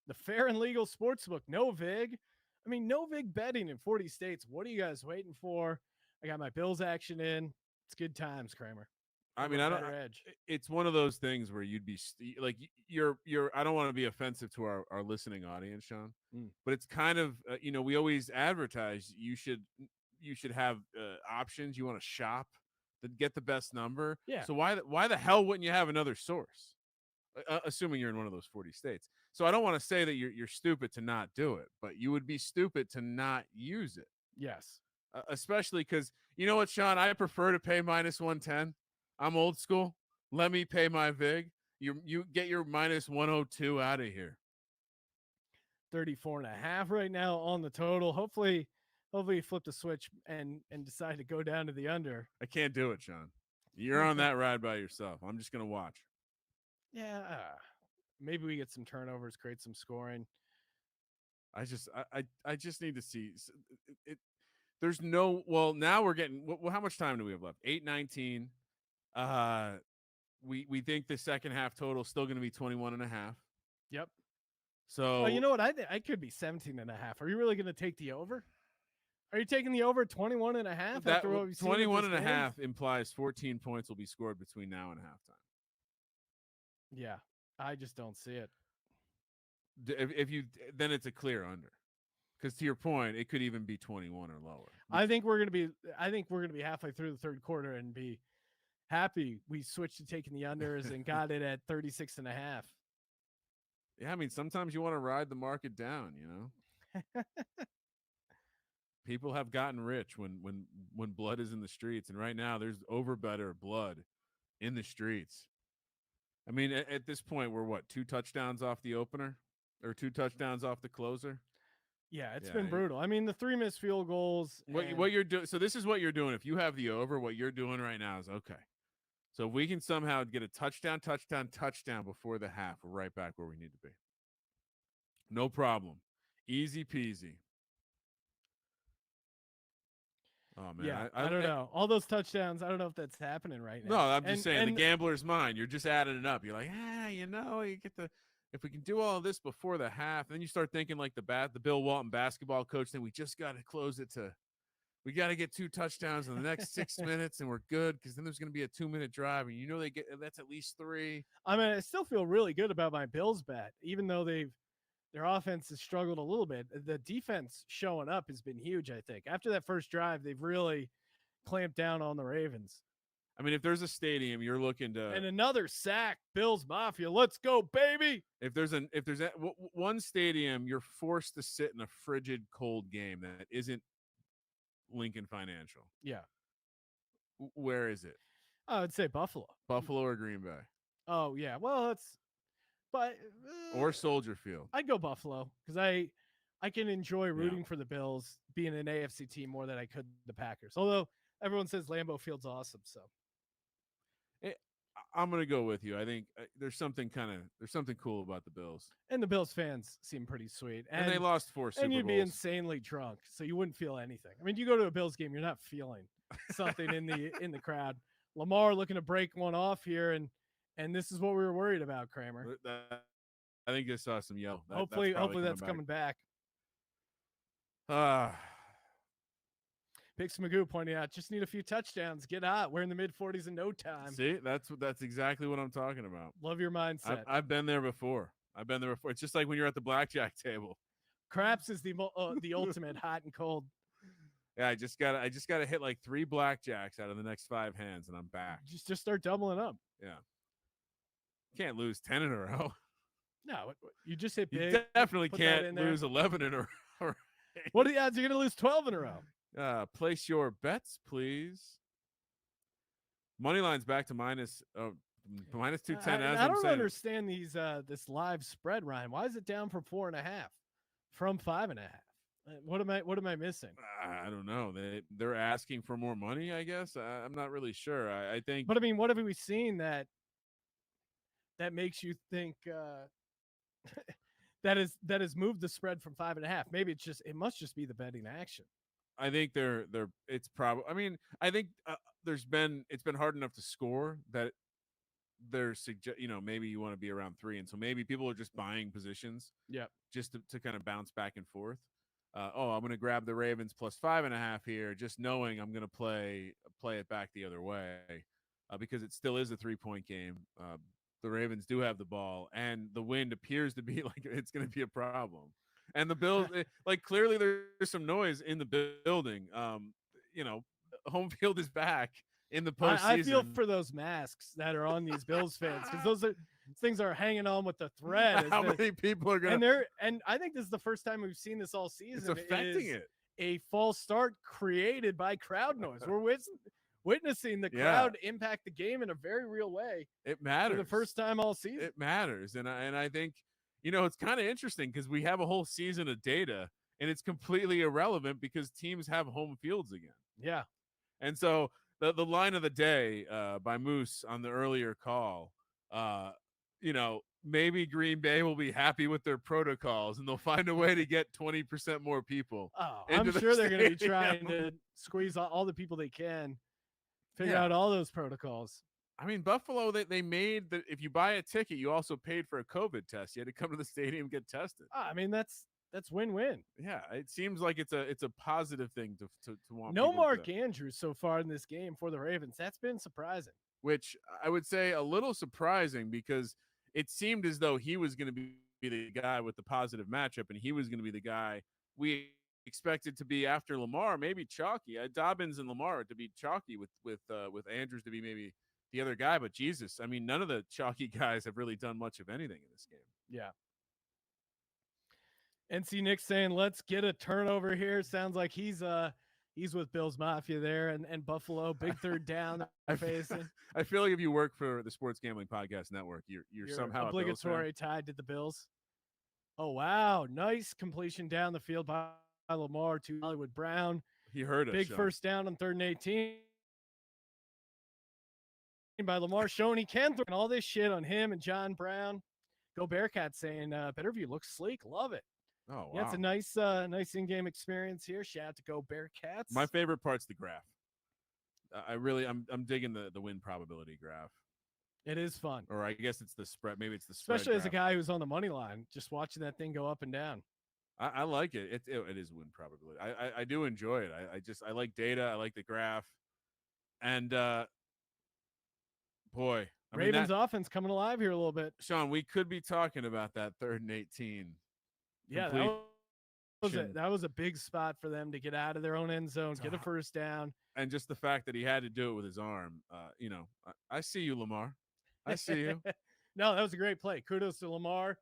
The Fair and Legal Sportsbook. No VIG. I mean, no VIG betting in 40 states. What are you guys waiting for? I got my Bills action in. It's good times, Kramer. I mean, it's one of those things where you'd be like, I don't want to be offensive to our listening audience, Sean, but it's kind of, we always advertise you should have options. You want to shop to get the best number. Yeah. So why the hell wouldn't you have another source? Assuming you're in one of those 40 states. So I don't want to say that you're stupid to not do it, but you would be stupid to not use it. Yes. Especially because you know what, Sean, I prefer to pay minus 110. I'm old school. Let me pay my VIG. You get your minus 102 out of here. 34.5 right now on the total. Hopefully you flip the switch and decide to go down to the under. I can't do it, Sean. You're on that ride by yourself. I'm just going to watch. Yeah. Maybe we get some turnovers, create some scoring. I just need to see it. There's no, well, now we're getting, how much time do we have left? 8:19. We think the second half total is still going to be 21.5. Yep. So, you know what? I could be 17.5. Are you really going to take the over? Are you taking the over 21.5? That 21.5 implies 14 points will be scored between now and halftime. Yeah, I just don't see it. Then it's a clear under. Because to your point, it could even be 21 or lower. I think we're going to be halfway through the third quarter and be happy we switched to taking the unders and got it at 36.5. Yeah, I mean, sometimes you want to ride the market down, People have gotten rich when blood is in the streets, and right now there's over-better blood in the streets. I mean, at this point, we're 2 touchdowns off the opener or 2 touchdowns off the closer? Yeah, it's been brutal. I mean, the 3 missed field goals. What you're doing. So this is what you're doing. If you have the over, what you're doing right now is okay. So if we can somehow get a touchdown before the half, we're right back where we need to be. No problem. Easy peasy. Oh, man. Yeah, I don't know. All those touchdowns, I don't know if that's happening right now. No, I'm just saying the gambler's mind. You're just adding it up. You're like, you get if we can do all of this before the half, then you start thinking like the Bill Walton basketball coach thing. We just got to close it we got to get 2 touchdowns in the next 6 minutes and we're good because then there's going to be a 2-minute drive and that's at least 3. I mean, I still feel really good about my Bills bet, even though their offense has struggled a little bit. The defense showing up has been huge, I think. After that first drive, they've really clamped down on the Ravens. I mean, if there's a stadium you're looking to, and another sack, Bills Mafia, let's go, baby. If there's one stadium you're forced to sit in a frigid cold game that isn't Lincoln Financial. Yeah. Where is it? I would say Buffalo. Buffalo or Green Bay? Oh, yeah. Well, or Soldier Field. I'd go Buffalo because I can enjoy rooting for the Bills being an AFC team more than I could the Packers. Although everyone says Lambeau Field's awesome, so. I'm gonna go with you. I think there's something cool about the Bills, And the Bills fans seem pretty sweet. and they lost 4 Super and you'd Bowls. be insanely drunk, so you wouldn't feel anything. I mean, you go to a Bills game, you're not feeling something in the crowd. Lamar looking to break one off here, and this is what we were worried about, Kramer. I think I saw some yellow. Hopefully that's coming back. Pix Magoo pointing out, just need a few touchdowns, get hot. We're in the mid 40s in no time. See, that's exactly what I'm talking about. Love your mindset. I've been there before. It's just like when you're at the blackjack table. Craps is the ultimate hot and cold. Yeah, I just gotta hit like 3 blackjacks out of the next 5 hands, and I'm back. Just start doubling up. Yeah, can't lose 10 in a row. No, you just hit big. You definitely can't lose 11 in a row. What are the odds you're going to lose 12 in a row? Place your bets, please. Money line's back to minus 210. I don't understand these this live spread, Ryan. Why is it down from 4.5 from 5.5? What am I missing? I don't know. They're asking for more money, I guess. I'm not really sure. I think. But I mean, what have we seen that makes you think that has moved the spread from 5.5? Maybe it must just be the betting action. I think it's probably. I mean, I think it's been hard enough to score that maybe you want to be around 3, and so maybe people are just buying positions. Yeah, just to kind of bounce back and forth. I'm going to grab the Ravens plus 5.5 here, just knowing I'm going to play it back the other way because it still is a 3-point game. The Ravens do have the ball, and the wind appears to be like it's going to be a problem. And the Bills, like clearly there's some noise in the building. Home field is back in the postseason. I feel for those masks that are on these Bills fans because those things are hanging on with the thread. How many people are going to? And I think this is the first time we've seen this all season. It's affecting it. A false start created by crowd noise. We're witnessing the crowd impact the game in a very real way. It matters. For the first time all season. It matters, and I think it's kind of interesting because we have a whole season of data, and it's completely irrelevant because teams have home fields again. Yeah, and so the line of the day by Moose on the earlier call. Maybe Green Bay will be happy with their protocols and they'll find a way to get 20% more people. Oh, I'm sure they're going to be trying to squeeze all the people they can, figure out all those protocols. I mean, Buffalo, they made that if you buy a ticket, you also paid for a COVID test. You had to come to the stadium and get tested. I mean, that's win-win. Yeah, it seems like it's a positive thing to want. No Mark Andrews so far in this game for the Ravens. That's been surprising. Which I would say a little surprising because it seemed as though he was going to be the guy with the positive matchup, and he was going to be the guy we expected to be after Lamar, maybe chalky. Dobbins and Lamar to be chalky with Andrews to be maybe the other guy. But Jesus, I mean, none of the chalky guys have really done much of anything in this game. Yeah. NC Nick saying, let's get a turnover here. Sounds like he's with Bills Mafia there and Buffalo. Big third down. I feel like if you work for the Sports Gambling Podcast Network, you're somehow obligatory tied to the Bills. Oh, wow. Nice completion down the field by Lamar to Hollywood Brown. He heard it. Big first down on 3rd and 18 by Lamar, showing he can throw all this shit on him and John Brown. Go Bearcats saying, BettorView looks sleek. Love it. Oh, wow. Yeah, it's a nice in-game experience here. Shout out to Go Bearcats. My favorite part's the graph. I'm digging the win probability graph. It is fun. Or I guess it's the spread. Maybe it's the spread. Especially as a guy who's on the money line, just watching that thing go up and down. I like it. It is win probability. I do enjoy it. I like data. I like the graph. And boy, Ravens offense coming alive here a little bit. Sean, we could be talking about that 3rd and 18. Yeah, that was a big spot for them to get out of their own end zone, get a first down. And just the fact that he had to do it with his arm, I see you, Lamar. I see you. No, that was a great play. Kudos to Lamar.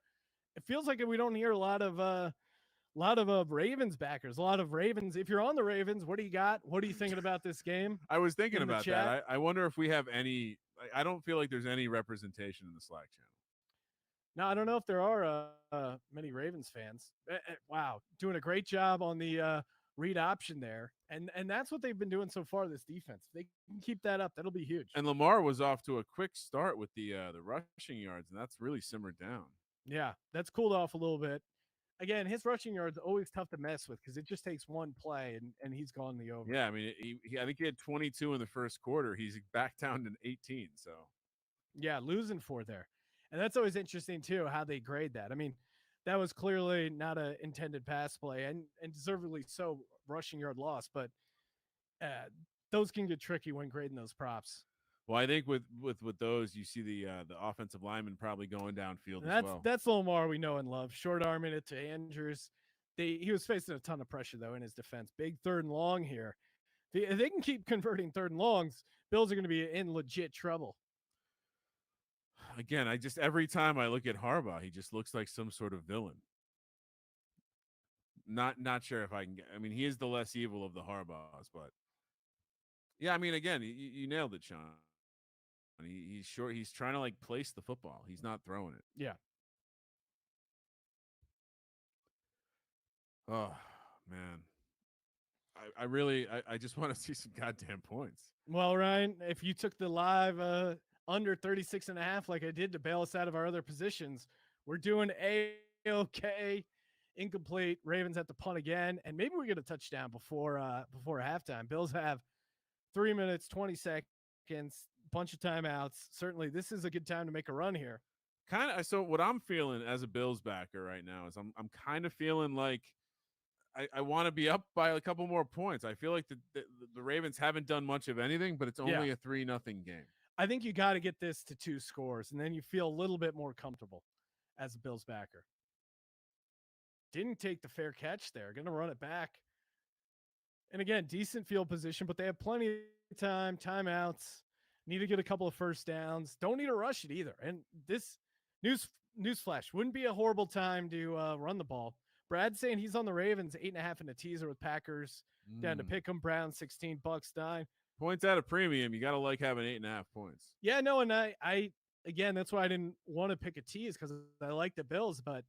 It feels like we don't hear a lot of Ravens backers, a lot of Ravens. If you're on the Ravens, what do you got? What are you thinking about this game? I was thinking about that. I wonder if we have any. I don't feel like there's any representation in the Slack channel. No, I don't know if there are many Ravens fans. Wow, doing a great job on the read option there, and that's what they've been doing so far. This defense, if they can keep that up, that'll be huge. And Lamar was off to a quick start with the rushing yards, and that's really simmered down. Yeah, that's cooled off a little bit. Again, his rushing yards always tough to mess with because it just takes one play and he's gone the over. Yeah, I mean, I think he had 22 in the first quarter. He's back down to 18. So yeah, losing 4 there, and that's always interesting too how they grade that. I mean, that was clearly not a intended pass play and deservedly so rushing yard loss, but those can get tricky when grading those props. well, I think with those, you see the offensive lineman probably going downfield And as well. that's Lamar we know and love. Short arming it to Andrews. He was facing a ton of pressure though in his defense. Big 3rd and long here. If they can keep converting 3rd and longs, Bills are going to be in legit trouble. Again, every time I look at Harbaugh, he just looks like some sort of villain. Not sure if I can. I mean, he is the less evil of the Harbaughs, but yeah, I mean, again, you nailed it, Sean. He's short. He's trying to like place the football. He's not throwing it. Yeah. Oh man, I really just want to see some goddamn points. Well, Ryan, if you took the live under 36.5 like I did to bail us out of our other positions, we're doing A-okay. Incomplete. Ravens have to punt again, and maybe we get a touchdown before halftime. Bills have 3 minutes 20 seconds, bunch of timeouts. Certainly, this is a good time to make a run here. Kind of. So what I'm feeling as a Bills backer right now is I'm kind of feeling like I want to be up by a couple more points. I feel like the Ravens haven't done much of anything, but it's only a 3-0 game. I think you got to get this to 2 scores, and then you feel a little bit more comfortable as a Bills backer. Didn't take the fair catch there. Going to run it back. And again, decent field position, but they have plenty of time, timeouts. Need to get a couple of first downs. Don't need to rush it either. And this newsflash wouldn't be a horrible time to run the ball. Brad's saying he's on the Ravens 8.5 in a teaser with Packers down to pick 'em. Brown $16 9 points at a premium. You got to like having 8.5 points. Yeah, no, and I again, that's why I didn't want to pick a tease because I like the Bills, but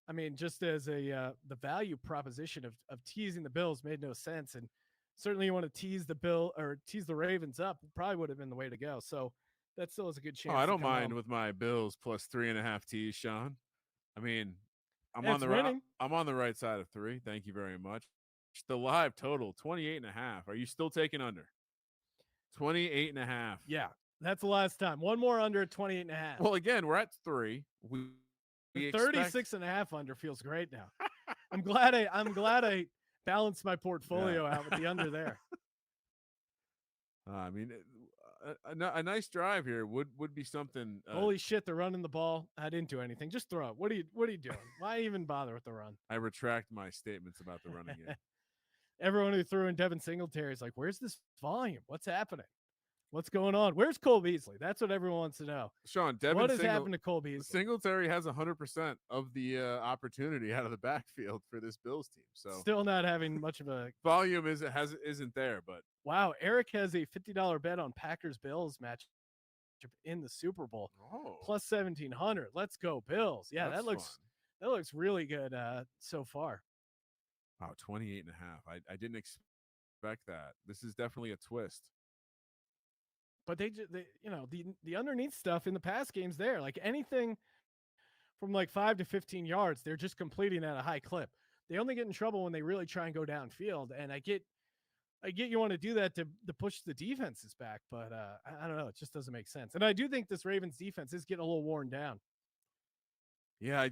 I mean, just as a the value proposition of teasing the Bills made no sense, and certainly you want to tease the Ravens up, probably would have been the way to go. So that still is a good chance. Oh, I don't mind with my Bills plus 3.5 tees, Sean. I mean, I'm on the right side of 3. Thank you very much. The live total 28.5. Are you still taking under? 28.5. Yeah, that's the last time. One more under 28.5. Well, again, we're at 3. We 36.5 under feels great now. I'm glad I balanced my portfolio out with the under there. I mean, a nice drive here would be something. Holy shit, they're running the ball. I didn't do anything. Just throw it. What are you doing? Why even bother with the run? I retract my statements about the running game. Everyone who threw in Devin Singletary is like, where's this volume? What's happening? What's going on? Where's Cole Beasley? That's what everyone wants to know. Sean, what has happened to Cole Beasley? Singletary has 100% of the opportunity out of the backfield for this Bills team. So still not having much of a volume isn't there. But wow, Eric has a $50 bet on Packers Bills match in the Super Bowl plus 1,700. Let's go Bills! Yeah, that looks really good so far. Wow, 28.5. I didn't expect that. This is definitely a twist. But they the underneath stuff in the pass game's there. Like anything from like 5 to 15 yards, they're just completing at a high clip. They only get in trouble when they really try and go downfield. And I get you want to do that to push the defenses back, but I don't know. It just doesn't make sense. And I do think this Ravens defense is getting a little worn down. Yeah,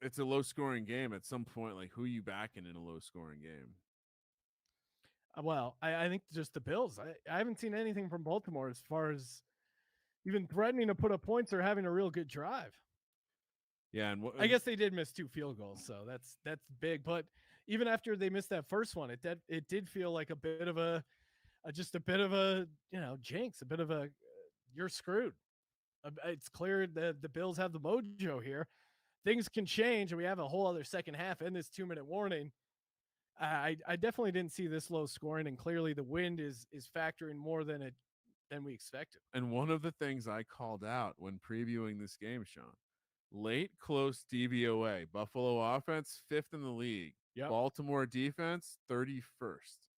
it's a low scoring game at some point. Like, who are you backing in a low scoring game? Well, I think just the Bills. I haven't seen anything from Baltimore as far as even threatening to put up points or having a real good drive. Yeah, and I guess they did miss 2 field goals, so that's big. But even after they missed that first one, it did feel like a bit of a jinx, a bit of a you're screwed. It's clear that the Bills have the mojo here. Things can change, and we have a whole other second half in this 2-minute warning. I definitely didn't see this low scoring, and clearly the wind is factoring more than we expected. And one of the things I called out when previewing this game, Sean, late close DVOA, Buffalo offense 5th in the league. Yep. Baltimore defense, 31st.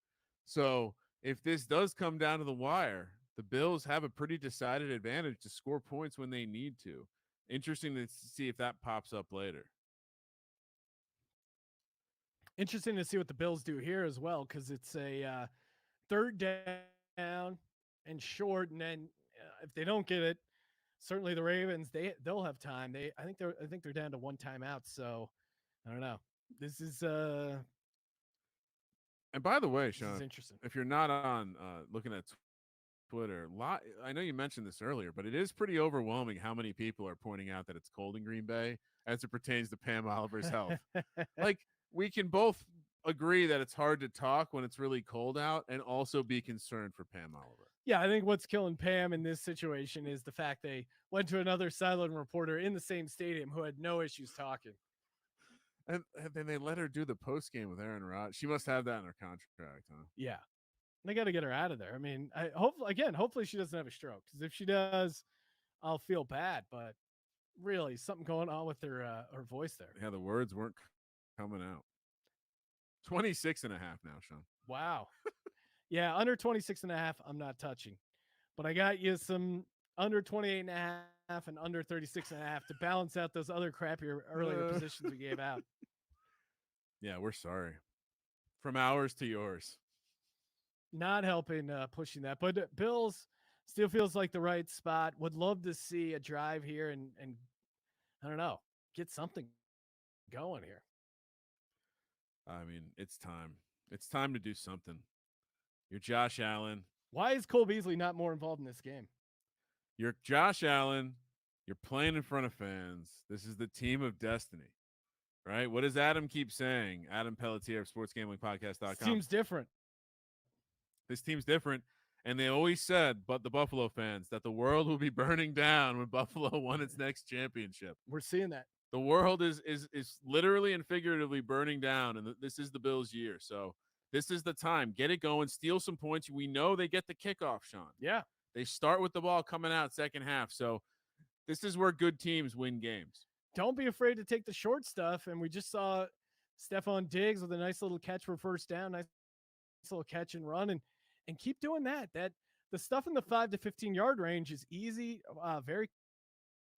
So if this does come down to the wire, the Bills have a pretty decided advantage to score points when they need to. Interesting to see if that pops up later. Interesting to see what the Bills do here as well, because it's a third down and short, and then if they don't get it, certainly the Ravens they'll have time. I think they're down to one timeout. So I don't know. This is And by the way, this Sean, is interesting. if you're not on looking at Twitter, I know you mentioned this earlier, but it is pretty overwhelming how many people are pointing out that it's cold in Green Bay as it pertains to Pam Oliver's health. Like, we can both agree that it's hard to talk when it's really cold out and also be concerned for Pam Oliver. Yeah, I think what's killing Pam in this situation is the fact they went to another sideline reporter in the same stadium who had no issues talking. And then they let her do the post game with Aaron Rodgers. She must have that in her contract, huh? Yeah, they got to get her out of there. I mean, hopefully she doesn't have a stroke, because if she does, I'll feel bad. But really, something going on with her voice there. Yeah, the words weren't coming out. 26 and a half now, Sean. Wow. Yeah, under 26.5, I'm not touching. But I got you some under 28.5 and under 36.5 to balance out those other crappier earlier positions we gave out. Yeah, we're sorry. From ours to yours. Not helping pushing that. But Bills still feels like the right spot. Would love to see a drive here and I don't know, get something going here. I mean, it's time. It's time to do something. You're Josh Allen. Why is Cole Beasley not more involved in this game? You're Josh Allen. You're playing in front of fans. This is the team of destiny, right? What does Adam keep saying? Adam Pelletier of sportsgamblingpodcast.com. Seems different. This team's different. And they always said, but the Buffalo fans, that the world will be burning down when Buffalo won its next championship. We're seeing that. The world is literally and figuratively burning down, and this is the Bills' year. So this is the time. Get it going. Steal some points. We know they get the kickoff, Sean. Yeah. They start with the ball coming out second half. So this is where good teams win games. Don't be afraid to take the short stuff. And we just saw Stephon Diggs with a nice little catch for first down, nice little catch and run, and keep doing that. That the stuff in the 5 to 15-yard range is easy, very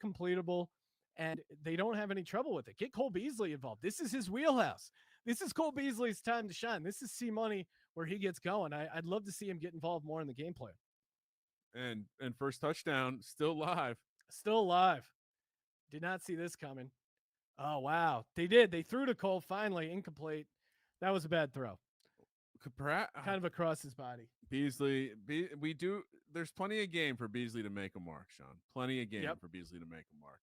completable, and they don't have any trouble with it. Get Cole Beasley involved. This is his wheelhouse. This is Cole Beasley's time to shine. This is C Money where he gets going. I'd love to see him get involved more in the game plan. And first touchdown, still live. Still alive. Did not see this coming. Oh, wow. They did. They threw to Cole finally. Incomplete. That was a bad throw. Kind of across his body. Beasley, there's plenty of game for Beasley to make a mark, Sean. Plenty of game for Beasley to make a mark.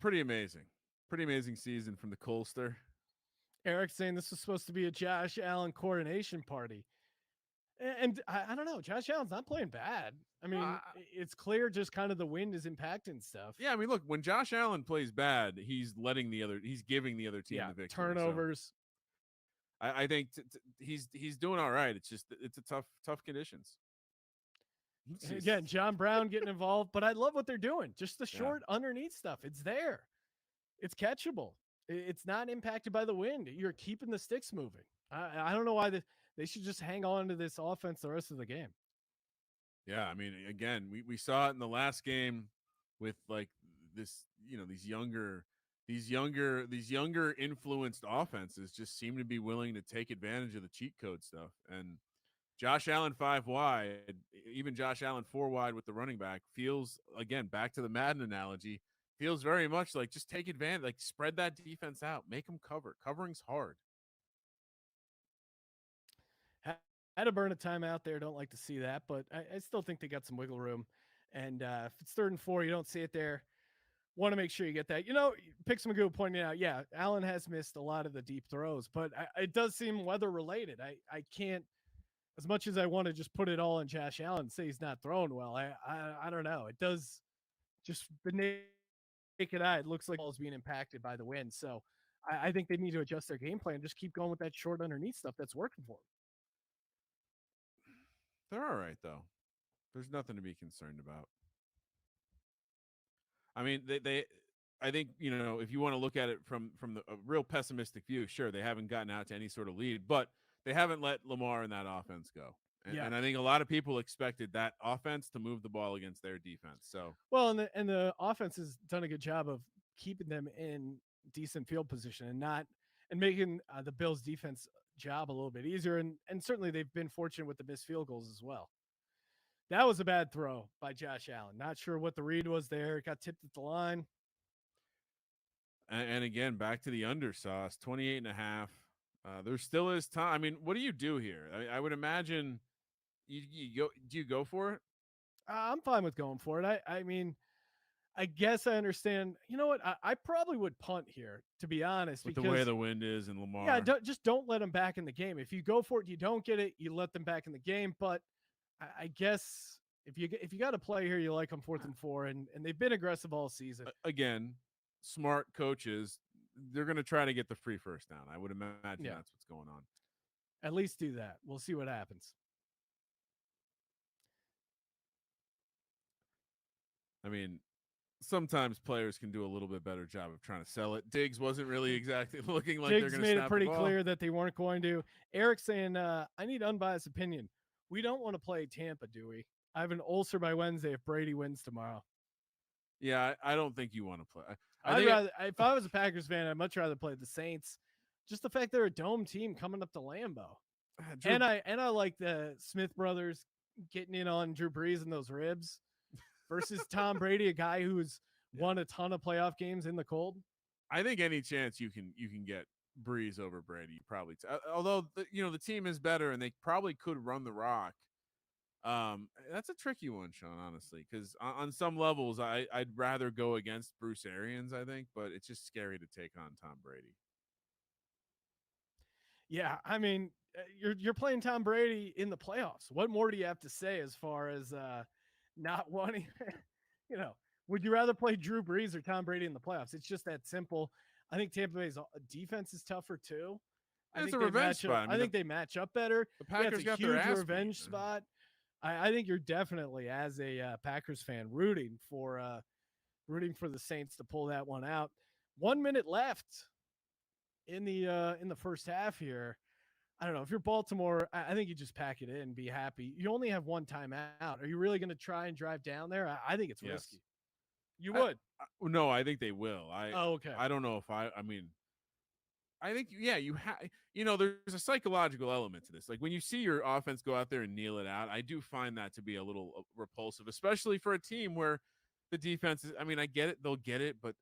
Pretty amazing. Pretty amazing season from the Colster. Eric saying this was supposed to be a Josh Allen coronation party. And I don't know. Josh Allen's not playing bad. I mean, it's clear just kind of the wind is impacting stuff. Yeah, I mean, look, when Josh Allen plays bad, he's giving the other team the victory. Turnovers. So I think he's doing all right. It's just it's a tough conditions. Again, John Brown getting involved, but I love what they're doing. Just the short underneath stuff. It's there. It's catchable. It's not impacted by the wind. You're keeping the sticks moving. I don't know why they should just hang on to this offense the rest of the game. Yeah, I mean, again, we saw it in the last game with like this, these younger influenced offenses just seem to be willing to take advantage of the cheat code stuff. And Josh Allen 5 wide, even Josh Allen 4 wide with the running back feels, again, back to the Madden analogy, feels very much like just take advantage, like spread that defense out, make them cover. Covering's hard. Had to burn a timeout there. Don't like to see that, but I still think they got some wiggle room. And if it's 3rd and 4, you don't see it there. Want to make sure you get that. Pixamagoo pointed out, yeah, Allen has missed a lot of the deep throws, but it does seem weather related. I can't, as much as I want to just put it all on Josh Allen and say he's not throwing well. I don't know. It does just the naked eye. It looks like the ball is being impacted by the wind. So I think they need to adjust their game plan. Just keep going with that short underneath stuff that's working for them. They're all right, though. There's nothing to be concerned about. I mean, they I think, if you want to look at it from a real pessimistic view, sure, they haven't gotten out to any sort of lead, but they haven't let Lamar and that offense go. Yeah. And I think a lot of people expected that offense to move the ball against their defense. So, Well, and the offense has done a good job of keeping them in decent field position and making the Bills defense job a little bit easier. And certainly they've been fortunate with the missed field goals as well. That was a bad throw by Josh Allen. Not sure what the read was there. It got tipped at the line. and again, back to the undersauce, 28.5. There still is time. I mean, what do you do here? I would imagine you go. Do you go for it? I'm fine with going for it. I mean, I guess I understand. You know what? I probably would punt here, to be honest, With because the way the wind is and Lamar. yeah, just don't let them back in the game. If you go for it, you don't get it. You let them back in the game. But I guess if you got to play here, you like them 4th and 4, and they've been aggressive all season. Again, smart coaches, they're going to try to get the free first down. I would imagine that's what's going on. At least do that. We'll see what happens. I mean, sometimes players can do a little bit better job of trying to sell it. Diggs wasn't really exactly looking like they're Diggs going to made snap it pretty the ball. clear that they weren't going to. Eric saying, I need unbiased opinion. We don't want to play Tampa, do we? I have an ulcer by Wednesday if Brady wins tomorrow. Yeah, I don't think you want to play. If I was a Packers fan, I'd much rather play the Saints. Just the fact they're a dome team coming up to Lambeau. And I like the Smith brothers getting in on Drew Brees and those ribs versus Tom Brady, a guy who's won a ton of playoff games in the cold. I think any chance you can get Brees over Brady, probably. Although the team is better and they probably could run the rock. That's a tricky one, Sean, honestly, because on some levels I'd rather go against Bruce Arians, I think, but it's just scary to take on Tom Brady. Yeah, I mean, you're playing Tom Brady in the playoffs. What more do you have to say as far as not wanting? Would you rather play Drew Brees or Tom Brady in the playoffs? It's just that simple. I think Tampa Bay's defense is tougher too. It's a revenge spot. I think they match up better. The Packers got their their ass revenge beat. spot. I think you're definitely, as a Packers fan, rooting for the Saints to pull that one out. 1 minute left in the first half here. I don't know. If you're Baltimore, I think you just pack it in, be happy. You only have one timeout. Are you really going to try and drive down there? I think it's risky. You would. No, I think they will. Okay. I don't know if I mean, I think, yeah, you have, there's a psychological element to this. Like when you see your offense go out there and kneel it out, I do find that to be a little repulsive, especially for a team where the defense is, I mean, I get it. They'll get it, but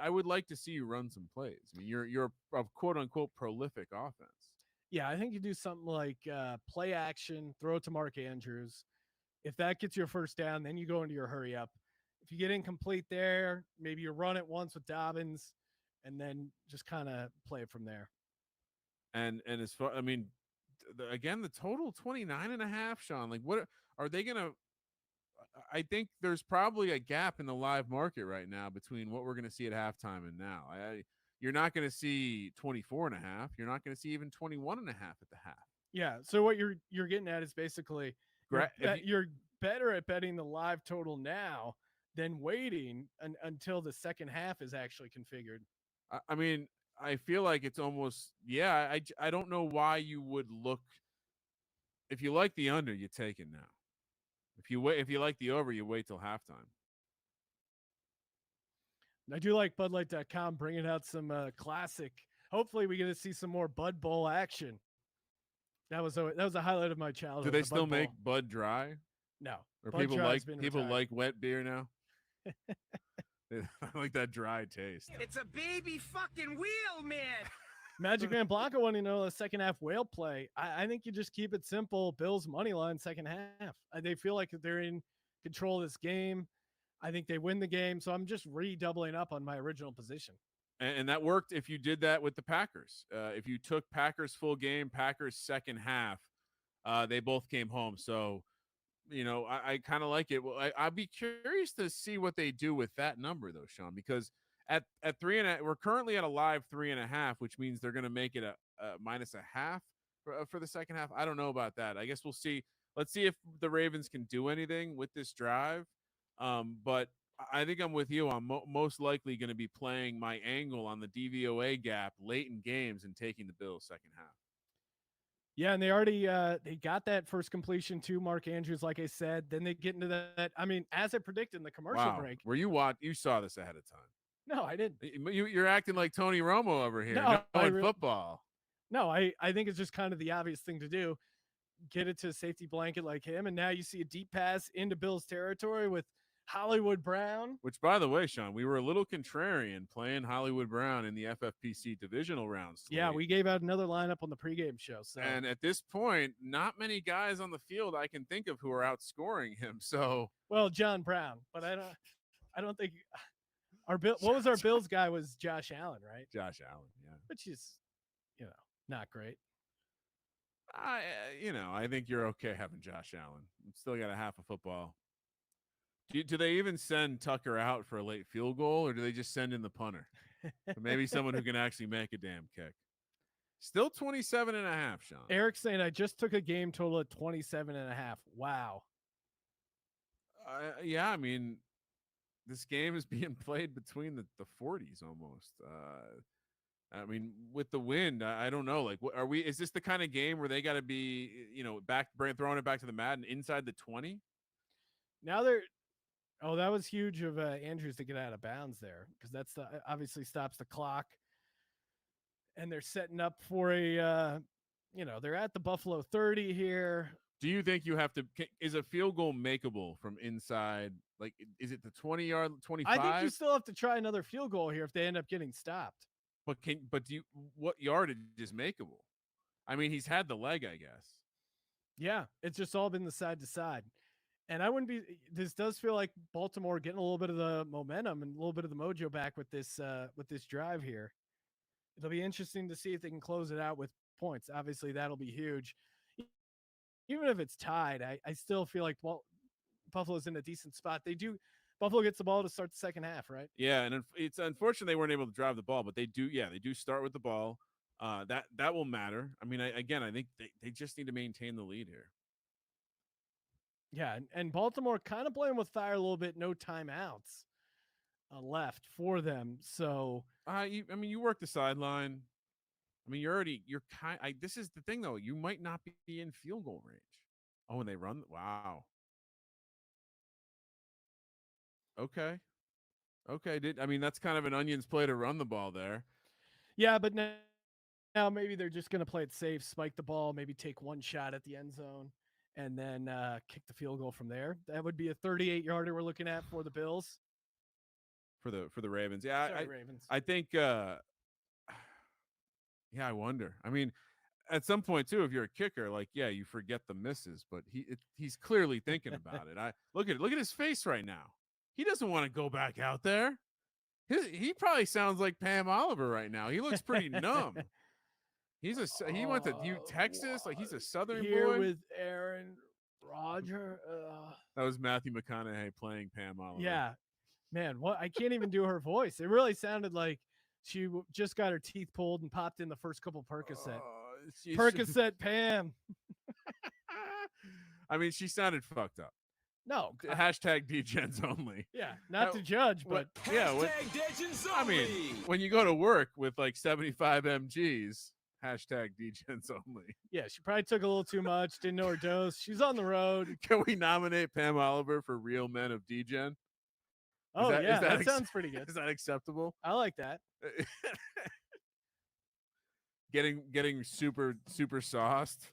I would like to see you run some plays. I mean, you're a quote unquote prolific offense. Yeah, I think you do something like play action, throw it to Mark Andrews. If that gets your first down, then you go into your hurry up. If you get incomplete there, maybe you run it once with Dobbins and then just kind of play it from there. And as far, I mean, again, the total 29.5, Sean, like what are they going to, I think there's probably a gap in the live market right now between what we're going to see at halftime and now. You're not going to see 24.5. You're not going to see even 21.5 at the half. Yeah. So what you're getting at is basically you're better at betting the live total now than waiting until the second half is actually configured. I mean, I feel like it's almost, I don't know why you would look. If you like the under, you take it now. If you like the over, you wait till halftime. I do like BudLight.com bringing out some classic. Hopefully, we get to see some more Bud Bowl action. That was a highlight of my childhood. Do they still make Bud Dry? No. Or people like wet beer now? I like that dry taste. It's a baby fucking wheel, man. Magic Man Blanco wanting to know the second half whale play. I think you just keep it simple. Bills money line second half. They feel like they're in control of this game. I think they win the game. So I'm just redoubling up on my original position. And that worked if you did that with the Packers. If you took Packers full game, Packers second half, they both came home. So, I kind of like it. Well, I'd be curious to see what they do with that number, though, Sean, because at 3.5, we're currently at a live 3.5, which means they're going to make it a -0.5 for the second half. I don't know about that. I guess we'll see. Let's see if the Ravens can do anything with this drive. But I think I'm with you. I'm most likely going to be playing my angle on the DVOA gap late in games and taking the Bills second half. Yeah, and they already they got that first completion to Mark Andrews, like I said. Then they get into that. I mean, as I predicted in the commercial break. Were you saw this ahead of time? No, I didn't. You're acting like Tony Romo over here. No, Football. No, I think it's just kind of the obvious thing to do. Get it to a safety blanket like him, and now you see a deep pass into Bills territory with Hollywood Brown. Which, by the way, Sean, we were a little contrarian playing Hollywood Brown in the FFPC divisional rounds. Yeah, we gave out another lineup on the pregame show. So, and at this point, not many guys on the field I can think of who are outscoring him. So, well, John Brown, but I don't think our Bill. What was our Bills guy? Was Josh Allen, right? Josh Allen, yeah, which is, not great. I think you're okay having Josh Allen. Still got a half a football. Do they even send Tucker out for a late field goal, or do they just send in the punter? Maybe someone who can actually make a damn kick. Still 27.5, Sean. Eric's saying I just took a game total of 27.5. Wow. Yeah, I mean, this game is being played between the 40s almost. I mean, with the wind, I don't know. Like, is this the kind of game where they got to be, throwing it back to the mat and inside the 20? Now that was huge of Andrews to get out of bounds there, because that's obviously stops the clock. And they're setting up for they're at the Buffalo 30 here. Do you think you have to? Is a field goal makeable from inside? Like, is it the 20-yard, 25? I think you still have to try another field goal here if they end up getting stopped. What yardage is makeable? I mean, he's had the leg, I guess. Yeah, it's just all been the side to side. And this does feel like Baltimore getting a little bit of the momentum and a little bit of the mojo back with this drive here. It'll be interesting to see if they can close it out with points. Obviously, that'll be huge. Even if it's tied, I still feel like Buffalo's in a decent spot. Buffalo gets the ball to start the second half, right? Yeah, and it's unfortunate they weren't able to drive the ball, but they do start with the ball. That will matter. I mean, I think they just need to maintain the lead here. Yeah, and Baltimore kind of playing with fire a little bit. No timeouts left for them. So you work the sideline. I mean, this is the thing though. You might not be in field goal range. Oh, and they run. Wow. Okay. That's kind of an onions play to run the ball there. Yeah, but now maybe they're just going to play it safe, spike the ball, maybe take one shot at the end zone, and then kick the field goal from there. That would be a 38-yarder we're looking at for the Bills. For the Ravens. Yeah, Ravens. I think I wonder. I mean, at some point too, if you're a kicker, you forget the misses, but he's clearly thinking about it. Look at his face right now. He doesn't want to go back out there. He probably sounds like Pam Oliver right now. He looks pretty numb. He went to Texas, like he's a Southern here boy. With Aaron Rodgers. That was Matthew McConaughey playing Pam Oliver. Yeah, man. I can't even do her voice. It really sounded like she just got her teeth pulled and popped in the first couple Percocet. Percocet Pam. I mean, she sounded fucked up. No. Hashtag DGens only. Yeah, not to judge, but I mean, when you go to work with like 75 MGs, hashtag DGens only. Yeah, she probably took a little too much, didn't know her dose. She's on the road. Can we nominate Pam Oliver for Real Men of DGen? That sounds pretty good. Is that acceptable? I like that. Getting super sauced.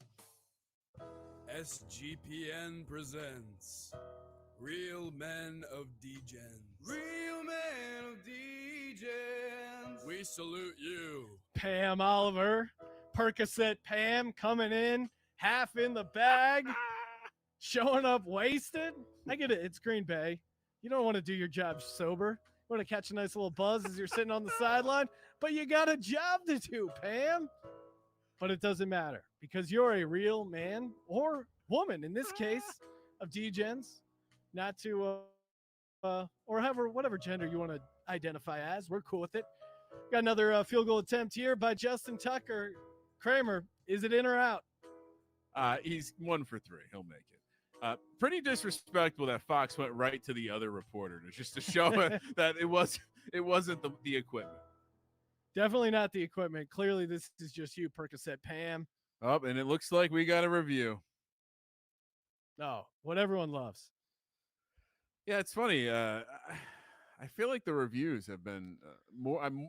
SGPN presents Real Men of DGens. Real men of DGens. We salute you. Pam Oliver, Percocet Pam coming in, half in the bag, showing up wasted. I get it. It's Green Bay. You don't want to do your job sober. You want to catch a nice little buzz as you're sitting on the sideline, but you got a job to do, Pam. But it doesn't matter because you're a real man or woman, in this case, of DGens, not to, or whatever gender you want to identify as. We're cool with it. Got another field goal attempt here by Justin Tucker. Kramer, is it in or out? He's 1 for 3. He'll make it. Pretty disrespectful that Fox went right to the other reporter just to show that it wasn't the equipment. Definitely not the equipment. Clearly, this is just you, Percocet Pam. Oh, and it looks like we got a review. Oh, what everyone loves. Yeah, it's funny. I feel like the reviews have been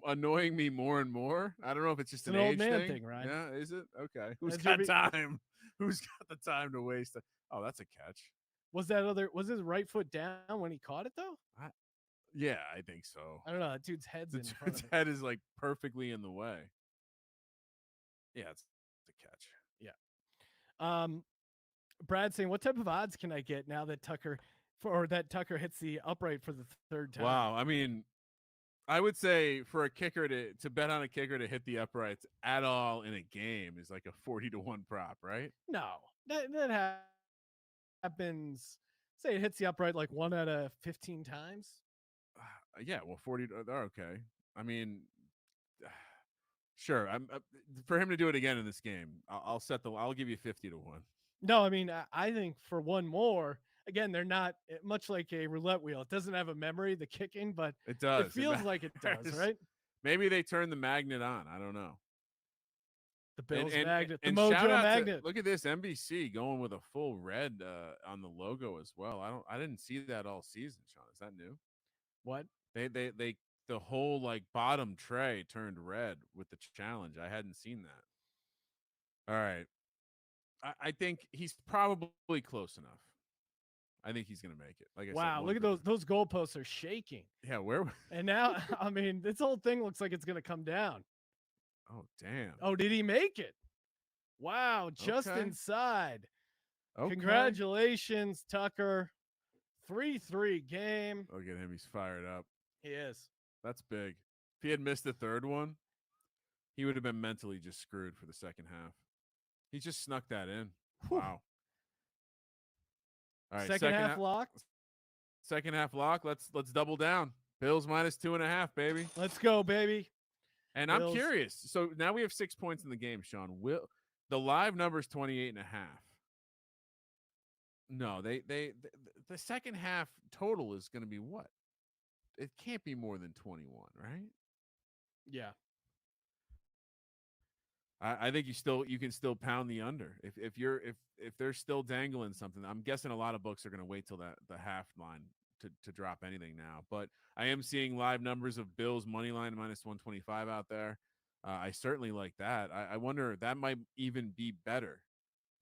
annoying me more and more. I don't know if it's just It's an an age old man thing, right? Yeah, is it? Okay. Who's Has got there time? Who's got the time to waste? Oh, that's a catch. Was his right foot down when he caught it though? Yeah, I think so. I don't know. That dude's head's The in front dude's of it. head is like perfectly in the way. Yeah, it's a catch. Brad saying, what type of odds can I get now that Tucker hits the upright for the third time? Wow. I mean, I would say for a kicker to bet on a kicker to hit the uprights at all in a game is like a 40-1 prop, right? No, that happens. Say it hits the upright like 1 out of 15 times. Yeah, well, 40. Okay. I mean, sure. I'm for him to do it again in this game. I'll give you 50-1. No, I mean, I think for one more, again, they're not much like a roulette wheel. It doesn't have a memory, the kicking, but It does. it feels like it does, matters. right? Maybe they turn the magnet on. I don't know. The Bills And magnet, the and Mojo shout out to- magnet. look at this NBC going with a full red on the logo as well. I didn't see that all season, Sean. Is that new? What? They the whole like bottom tray turned red with the challenge. I hadn't seen that. All right. I think he's probably close enough. I think he's gonna make it. Like I said, Wow, look at those goalposts are shaking. Yeah, where? And now, I mean, this whole thing looks like it's going to come down. Oh, damn. Oh, did he make it? Wow, just Okay. inside. Okay. Congratulations, Tucker. 3-3 game. Look at him. He's fired up. He is. That's big. If he had missed the third one, he would have been mentally just screwed for the second half. He just snuck that in. Whew. Wow. All right. Second half lock. Second half lock. Let's double down. Bills minus 2.5, baby. Let's go, baby. And Bills. I'm curious. So now we have 6 points in the game, Sean. Will the live number is 28.5? No, the second half total is going to be what? It can't be more than 21, right? Yeah. I think you can still pound the under if they're still dangling something. I'm guessing a lot of books are going to wait till the half line to drop anything now. But I am seeing live numbers of Bills money line minus 125 out there. I certainly like that. I wonder if that might even be better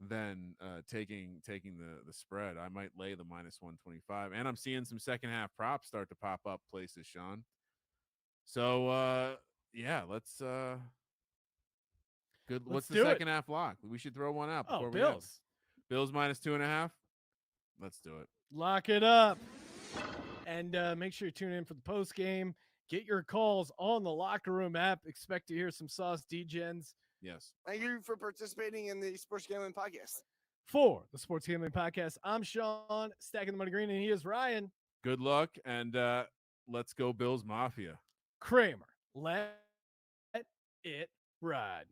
than taking the spread. I might lay the minus 125, and I'm seeing some second half props start to pop up places, Sean. So yeah, let's. Good. What's the second half lock? We should throw one out. Oh, before Bills. Bills minus 2.5. Let's do it. Lock it up. And make sure you tune in for the post game. Get your calls on the Locker Room app. Expect to hear some sauce degens. Yes. Thank you for participating in the Sports Gambling Podcast. For the Sports Gambling Podcast, I'm Sean, stacking the money green, and he is Ryan. Good luck, and let's go Bills Mafia. Kramer. Let it ride.